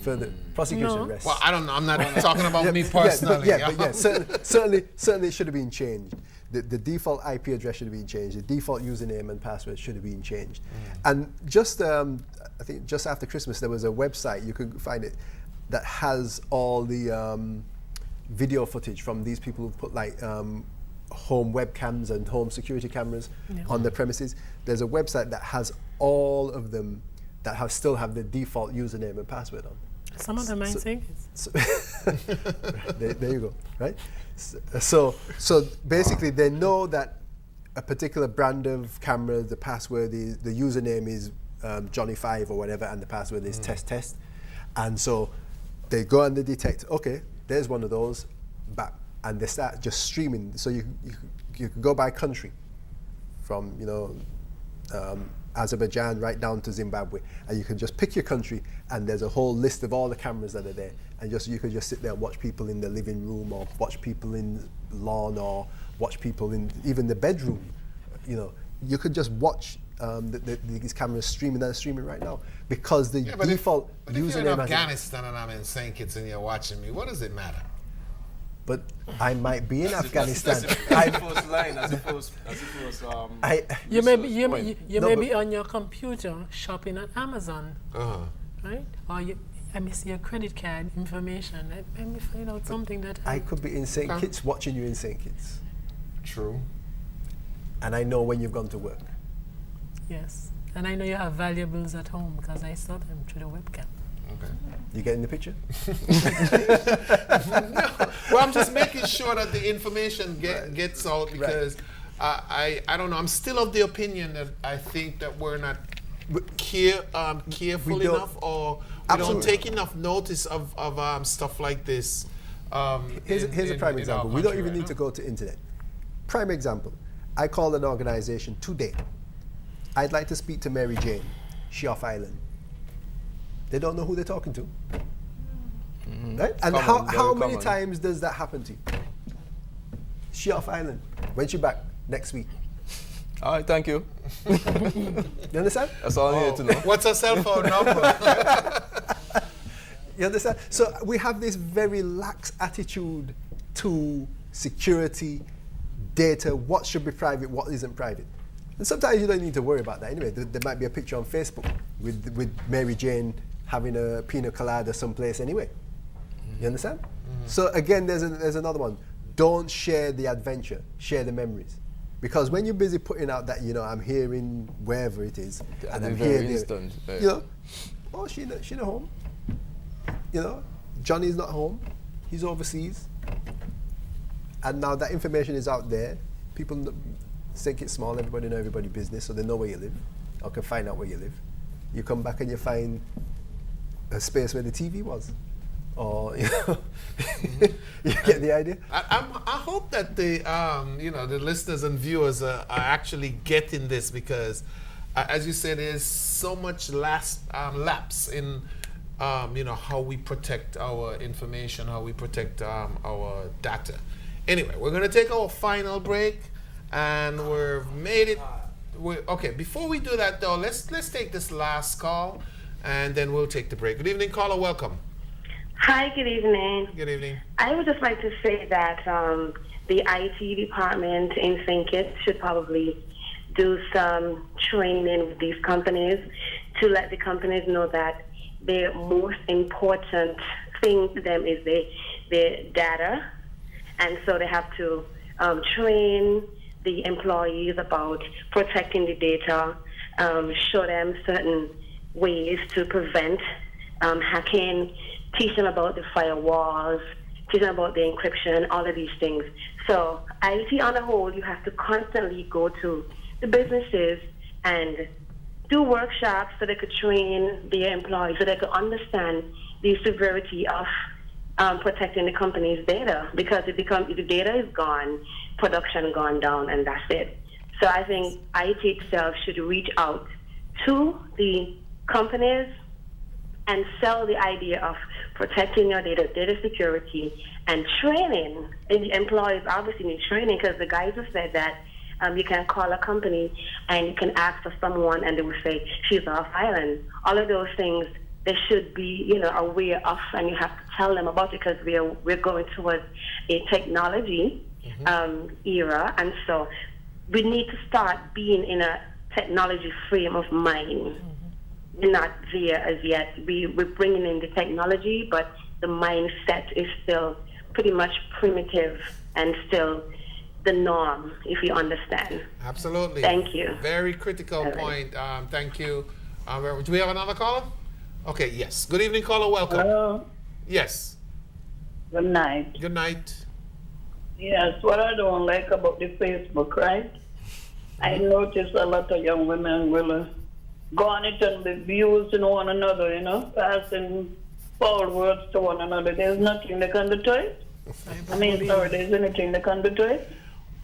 Further prosecution rests. Well, I don't know. I'm not talking about me personally. Certainly it should have been changed. The default IP address should have been changed. The default username and password should have been changed. And just, I think just after Christmas, there was a website, you could find it, that has all the video footage from these people who put like home webcams and home security cameras on their premises. There's a website that has all of them that still have the default username and password on. Some of them I think. There you go, right? So basically they know that a particular brand of camera, the password is, the username is Johnny5 or whatever, and the password is test. And so they go and they detect, okay, there's one of those, back, and they start just streaming. So you can go by country from, you know, Azerbaijan right down to Zimbabwe, and you can just pick your country, and there's a whole list of all the cameras that are there, and you could just sit there and watch people in the living room, or watch people in the lawn, or watch people in even the bedroom. You know, you could just watch these cameras streaming. They're streaming right now because the default username. If you're in Afghanistan and I'm in St. Kitts and you're watching me, what does it matter? But I might be in Afghanistan. You may be on your computer shopping at Amazon, right? Or I may see your credit card information. Let me find out something that I could be in St. Kitts watching you in St. Kitts. True. And I know when you've gone to work. Yes, and I know you have valuables at home because I saw them through the webcam. Okay. You getting the picture? No. Well, I'm just making sure that the information gets out because I don't know. I'm still of the opinion that I think that we're not careful enough, or we don't take enough notice of stuff like this. Here's a prime example. We don't even need to go to internet. Prime example. I called an organization today. I'd like to speak to Mary Jane. She off island. They don't know who they're talking to. Right? And how many times does that happen to you? She off island. When she back? Next week. All right, thank you. You understand? That's all I need to know. What's her cell phone number? You understand? So we have this very lax attitude to security, data, what should be private, what isn't private. And sometimes you don't need to worry about that anyway. There might be a picture on Facebook with Mary Jane having a pina colada someplace anyway. You understand? So again, there's another one. Don't share the adventure, share the memories. Because when you're busy putting out that, I'm here in wherever it is, and I'm here, instant, oh, she's not home. Johnny's not home. He's overseas. And now that information is out there. People think it's small. Everybody know everybody's business, so they know where you live, or can find out where you live. You come back and you find a space where the TV was. Or you get the idea. I hope that the listeners and viewers are actually getting this, because, as you said, there's so much lapse in how we protect our information, how we protect our data. Anyway, we're going to take our final break, and we've made it. Okay, before we do that though, let's take this last call, and then we'll take the break. Good evening, caller. Welcome. Hi, good evening. Good evening. I would just like to say that the IT department in St. Kitts should probably do some training with these companies to let the companies know that the most important thing to them is their data. And so they have to train the employees about protecting the data, show them certain ways to prevent hacking, teach them about the firewalls, teach them about the encryption, all of these things. So IT on a whole, you have to constantly go to the businesses and do workshops so they could train their employees, so they could understand the severity of protecting the company's data. Because if the data is gone, production gone down, and that's it. So I think IT itself should reach out to the companies and sell the idea of protecting your data security, and training. And the employees obviously need training, because the guys have said that you can call a company and you can ask for someone and they will say, she's off island. All of those things they should be, aware of, and you have to tell them about it, because we're going towards a technology era, and so we need to start being in a technology frame of mind. We're not there as yet. We're bringing in the technology, but the mindset is still pretty much primitive and still the norm, if you understand. Absolutely. Thank you. Very critical point. Thank you. Do we have another caller? Okay, yes. Good evening, caller. Welcome. Hello. Yes. Good night. Good night. Yes, what I don't like about the Facebook, right? I notice a lot of young women will go on it and be abusing one another, passing foul words to one another. There's nothing they can do to it. There's anything they can do to it.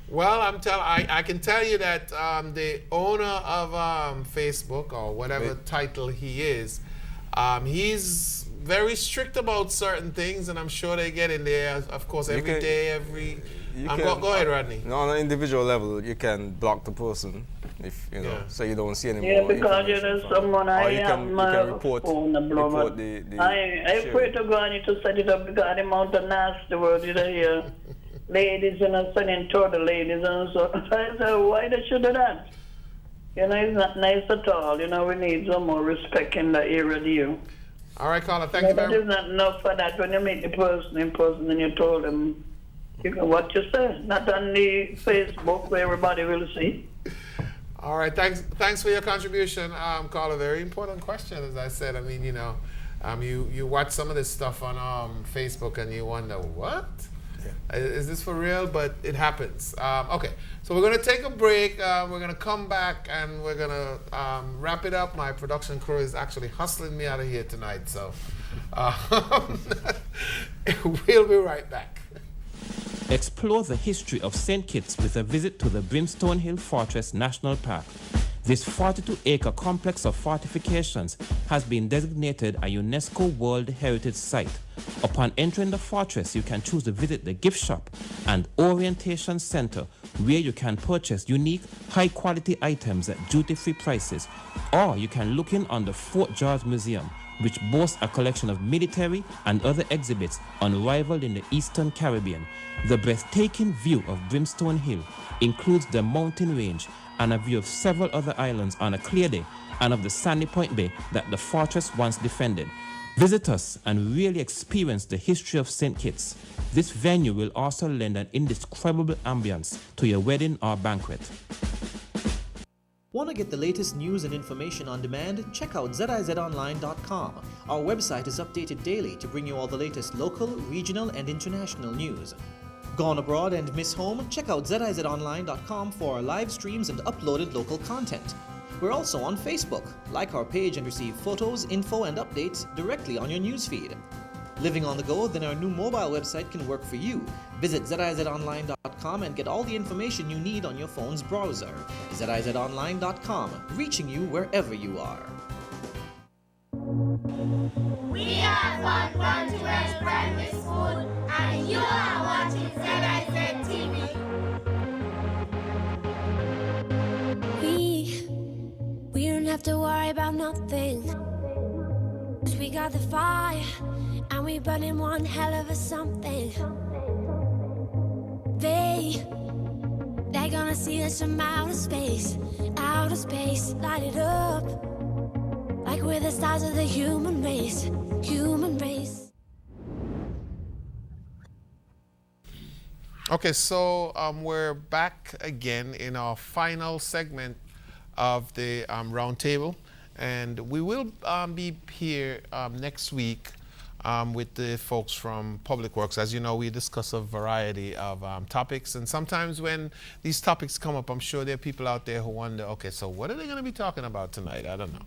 Well, I can tell you that the owner of Facebook, or whatever title he is, he's very strict about certain things, and I'm sure they get in there, of course, every day. Go ahead, Rodney. On an individual level, you can block the person if so you don't see any more. Yeah, because there's someone you can report the I pray to God you to set it up, because the amount of nasty words you hear. Ladies sending toward the ladies, and so I say, why they should do that? It's not nice at all. We need some more respect in the area there. All right, caller, thank you very much. But it's not enough for that. When you meet the person in person and you told them what you say, not on the Facebook where everybody will see. All right, thanks for your contribution, caller. Very important question, as I said. You watch some of this stuff on Facebook and you wonder, what? Is this for real? But it happens. Okay, so we're going to take a break. We're going to come back and we're going to wrap it up. My production crew is actually hustling me out of here tonight, so we'll be right back. Explore the history of St. Kitts with a visit to the Brimstone Hill Fortress National Park. This 42-acre complex of fortifications has been designated a UNESCO World Heritage Site. Upon entering the fortress, you can choose to visit the gift shop and orientation center, where you can purchase unique, high-quality items at duty-free prices. Or you can look in on the Fort George Museum, which boasts a collection of military and other exhibits unrivaled in the Eastern Caribbean. The breathtaking view of Brimstone Hill includes the mountain range and a view of several other islands on a clear day and of the Sandy Point Bay that the fortress once defended. Visit us and really experience the history of St. Kitts. This venue will also lend an indescribable ambience to your wedding or banquet. Want to get the latest news and information on demand? Check out zizonline.com. Our website is updated daily to bring you all the latest local, regional, and international news. Gone abroad and miss home? Check out zizonline.com for our live streams and uploaded local content. We're also on Facebook. Like our page and receive photos, info, and updates directly on your newsfeed. Living on the go? Then our new mobile website can work for you. Visit zizonline.com and get all the information you need on your phone's browser. zizonline.com, reaching you wherever you are. We are Fun West Primary School, and you are watching ZIZ TV. We don't have to worry about nothing. 'Cause we got the fire, and we burning one hell of a something. They're gonna see us from outer space, light it up. Like we're the stars of the human race. Okay, so we're back again in our final segment of the roundtable, and we will be here next week with the folks from Public Works. As you know, we discuss a variety of topics, and sometimes when these topics come up, I'm sure there are people out there who wonder, okay, so what are they going to be talking about tonight? I don't know.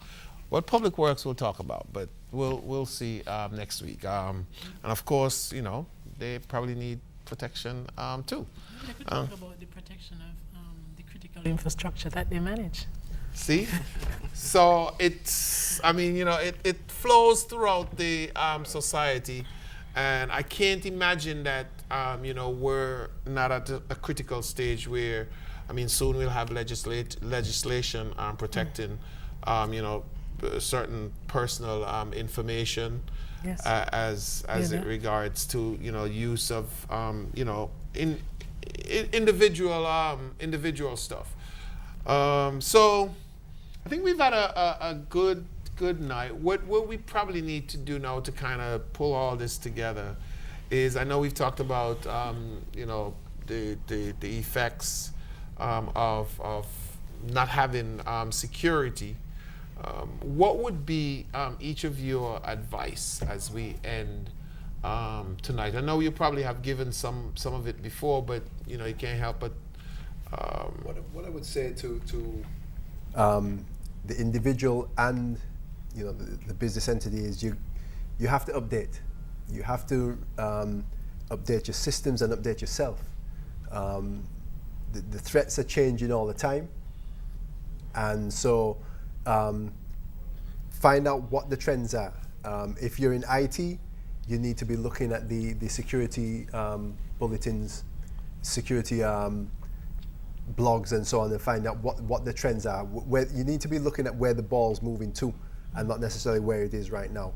What Public Works will talk about, but we'll see next week. And of course, you know, they probably need protection too. They could talk about the protection of the critical infrastructure that they manage. See? So it's, I mean, you know, it flows throughout the society, and I can't imagine that, you know, we're not at a critical stage where, I mean, soon we'll have legislation protecting, you know, certain personal information. Yes. As it regards to, you know, use of you know, individual stuff. So I think we've had a good night. What we probably need to do now to kind of pull all this together is, I know we've talked about you know, the effects of not having security. What would be each of your advice as we end tonight? I know you probably have given some of it before, but you know, you can't help but. What I would say to the individual and, you know, the business entity is you have to update. You have to update your systems and update yourself. The threats are changing all the time, and so. Find out what the trends are. If you're in IT, you need to be looking at the security bulletins, security blogs and so on, and find out what the trends are. Where you need to be looking at where the ball's moving to, and not necessarily where it is right now.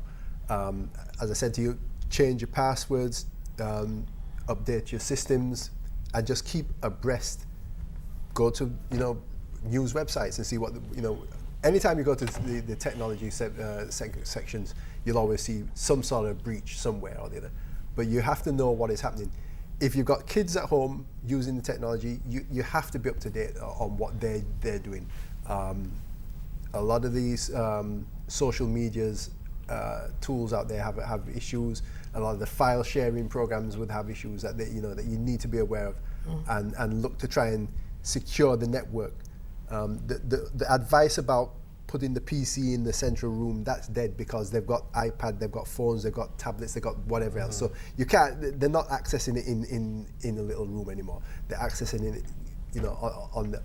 As I said to you, change your passwords, update your systems, and just keep abreast. Go to, you know, news websites and see what, you know. Anytime you go to the technology sections, you'll always see some sort of breach somewhere or the other. But you have to know what is happening. If you've got kids at home using the technology, you have to be up to date on what they're doing. A lot of these social medias tools out there have issues. A lot of the file sharing programs would have issues that that you need to be aware of, and look to try and secure the network. The advice about putting the PC in the central room, that's dead, because they've got iPad, they've got phones, they've got tablets, they've got whatever else. So you can't. They're not accessing it in a little room anymore. They're accessing it,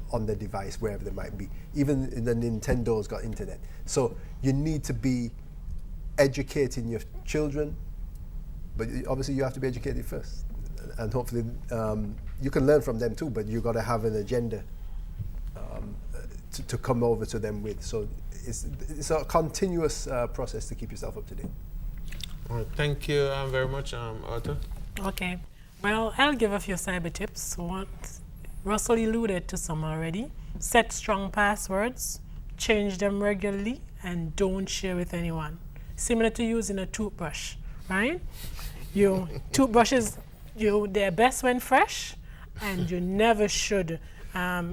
on the device, wherever they might be. Even the Nintendo's got internet. So you need to be educating your children, but obviously you have to be educated first, and hopefully you can learn from them too. But you got to have an agenda to come over to them with. So it's a continuous process to keep yourself up to date. All right, thank you very much, Arthur. Okay. Well, I'll give a few cyber tips. One, Russell alluded to some already. Set strong passwords, change them regularly, and don't share with anyone. Similar to using a toothbrush, right? Toothbrushes, they're best when fresh, and you never should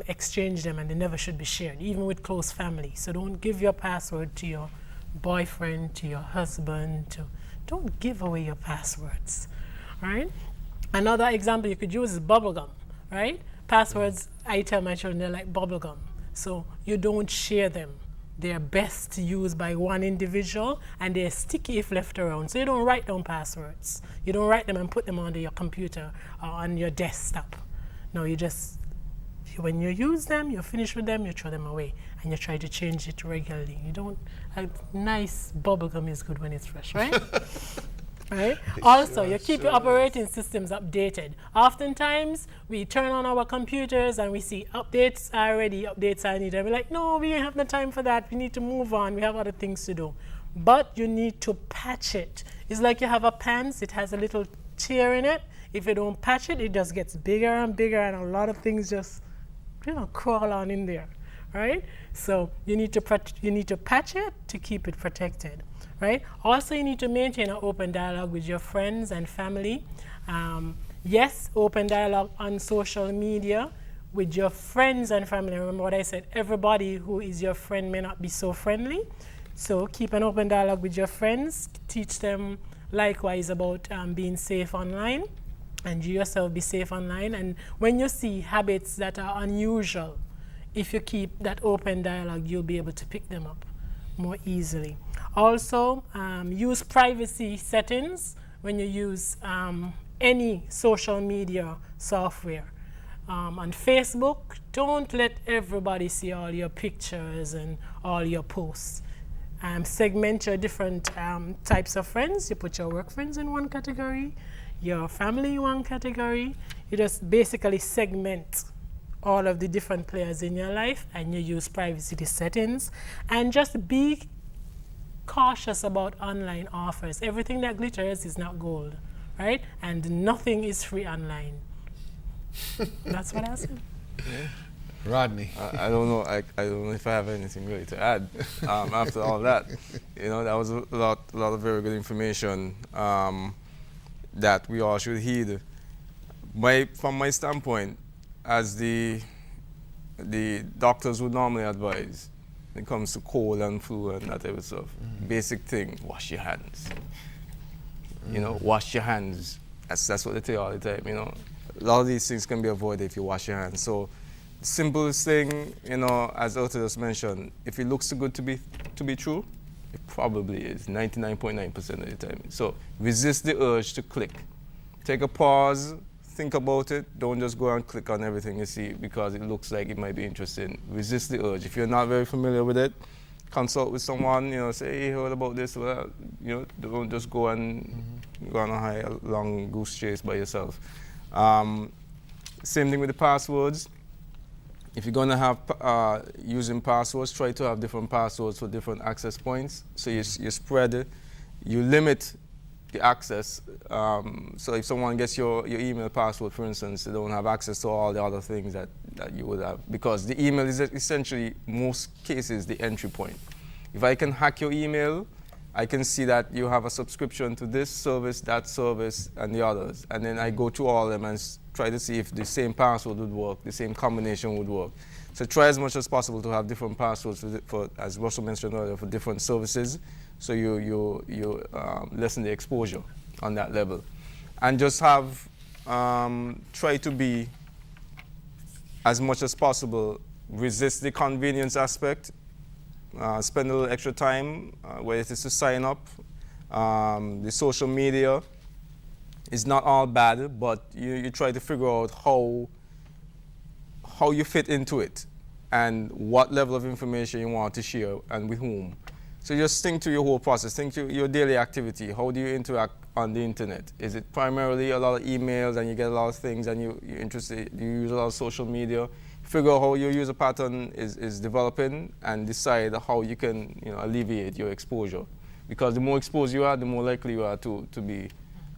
exchange them, and they never should be shared, even with close family. So don't give your password to your boyfriend, to your husband. Don't give away your passwords, right? Another example you could use is bubblegum, right? Passwords, I tell my children, they're like bubblegum. So you don't share them. They're best used by one individual, and they're sticky if left around. So you don't write down passwords. You don't write them and put them onto your computer or on your desktop. No, you just, when you use them, you're finished with them, you throw them away, and you try to change it regularly. You don't, a nice bubblegum is good when it's fresh, right? Right? Also, you keep your operating systems updated. Oftentimes, we turn on our computers and we see updates are ready, updates are needed. We're like, no, we don't have the time for that. We need to move on. We have other things to do. But you need to patch it. It's like you have a pants. It has a little tear in it. If you don't patch it, it just gets bigger and bigger, and a lot of things just, crawl on in there, right? So you need to patch it to keep it protected. Right? Also, you need to maintain an open dialogue with your friends and family. Yes, open dialogue on social media with your friends and family. Remember what I said, everybody who is your friend may not be so friendly. So keep an open dialogue with your friends. Teach them likewise about being safe online, and you yourself be safe online. And when you see habits that are unusual, if you keep that open dialogue, you'll be able to pick them up more easily. Also, use privacy settings when you use any social media software. On Facebook, don't let everybody see all your pictures and all your posts. Segment your different types of friends. You put your work friends in one category, your family in one category. You just basically segment all of the different players in your life, and you use privacy settings. And just be cautious about online offers. Everything that glitters is not gold, right? And nothing is free online. That's what I said. Yeah. Rodney. I don't know. I don't know if I have anything really to add after all that. That was a lot of very good information that we all should heed. From my standpoint, as the doctors would normally advise, when it comes to cold and flu and that type of stuff, basic thing: wash your hands. Wash your hands. That's what they tell you all the time. A lot of these things can be avoided if you wash your hands. So, the simplest thing, as Arthur just mentioned, if it looks too good to be true, it probably is 99.9% of the time. So, resist the urge to click. Take a pause. Think about it. Don't just go and click on everything you see because it looks like it might be interesting. Resist the urge. If you're not very familiar with it, consult with someone. Say, hey, heard about this? Well, don't just go and go on a long goose chase by yourself. Same thing with the passwords. If you're gonna have using passwords, try to have different passwords for different access points. So you spread, you limit the access. So if someone gets your email password, for instance, they don't have access to all the other things that you would have, because the email is essentially, most cases, the entry point. If I can hack your email, I can see that you have a subscription to this service, that service, and the others. And then I go through all of them and try to see if the same password would work, the same combination would work. So try as much as possible to have different passwords for as Russell mentioned earlier, for different services, So you lessen the exposure on that level. And just have, try to be, as much as possible, resist the convenience aspect, spend a little extra time, whether it is to sign up. The social media is not all bad, but you try to figure out how you fit into it and what level of information you want to share and with whom. So just think to your whole process, think to your daily activity. How do you interact on the internet? Is it primarily a lot of emails and you get a lot of things and you're interested, you use a lot of social media? Figure out how your user pattern is developing and decide how you can alleviate your exposure. Because the more exposed you are, the more likely you are to be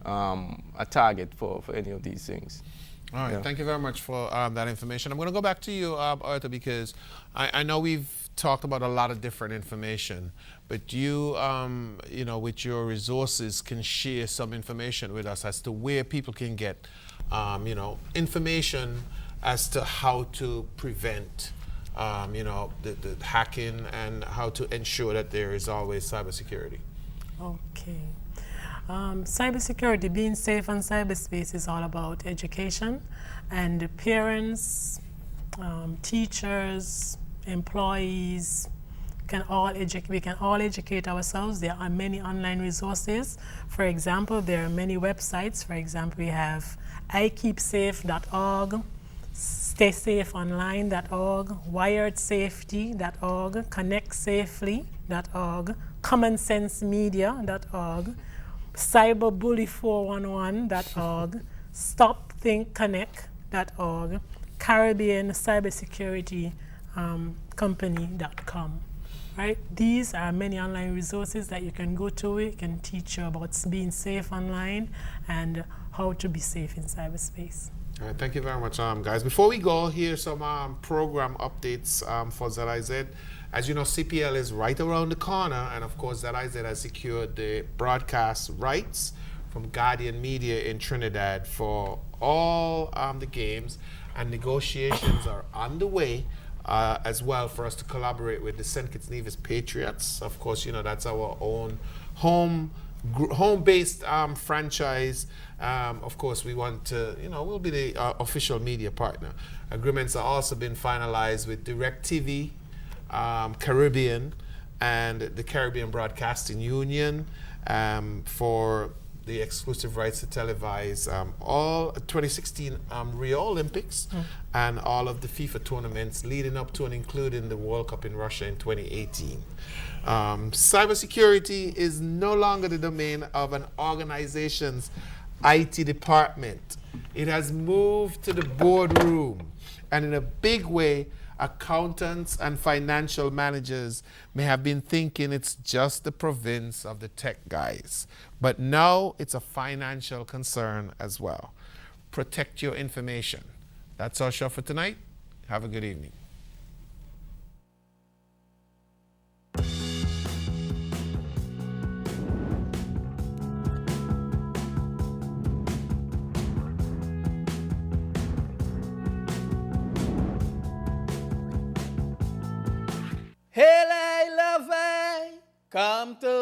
a target for any of these things. All right, Thank you very much for that information. I'm going to go back to you, Arthur, because I know we've talked about a lot of different information, but you, with your resources, can share some information with us as to where people can get, information as to how to prevent, the hacking and how to ensure that there is always cybersecurity. Okay. Cybersecurity, being safe on cyberspace is all about education, and parents, teachers, employees we can all educate ourselves. There are many online resources. For example, there are many websites. For example, we have iKeepSafe.org, StaySafeOnline.org, WiredSafety.org, ConnectSafely.org, CommonSenseMedia.org, CyberBully411.org, StopThinkConnect.org, Caribbean Cybersecurity Company.com. Right? These are many online resources that you can go to. It can teach you about being safe online and how to be safe in cyberspace. All right, thank you very much, guys. Before we go, here's some program updates for ZIZ. As you know, CPL is right around the corner, and of course, ZIZ has secured the broadcast rights from Guardian Media in Trinidad for all the games, and negotiations are underway as well for us to collaborate with the St. Kitts Nevis Patriots. Of course, that's our own home-based franchise. Of course, we want to, we'll be the official media partner. Agreements are also been finalized with DirecTV, Caribbean, and the Caribbean Broadcasting Union for the exclusive rights to televise all 2016 Rio Olympics and all of the FIFA tournaments leading up to and including the World Cup in Russia in 2018. Cybersecurity is no longer the domain of an organization's IT department. It has moved to the boardroom, and in a big way, accountants and financial managers may have been thinking it's just the province of the tech guys. But now it's a financial concern as well. Protect your information. That's our show for tonight. Have a good evening. Hey, love, come to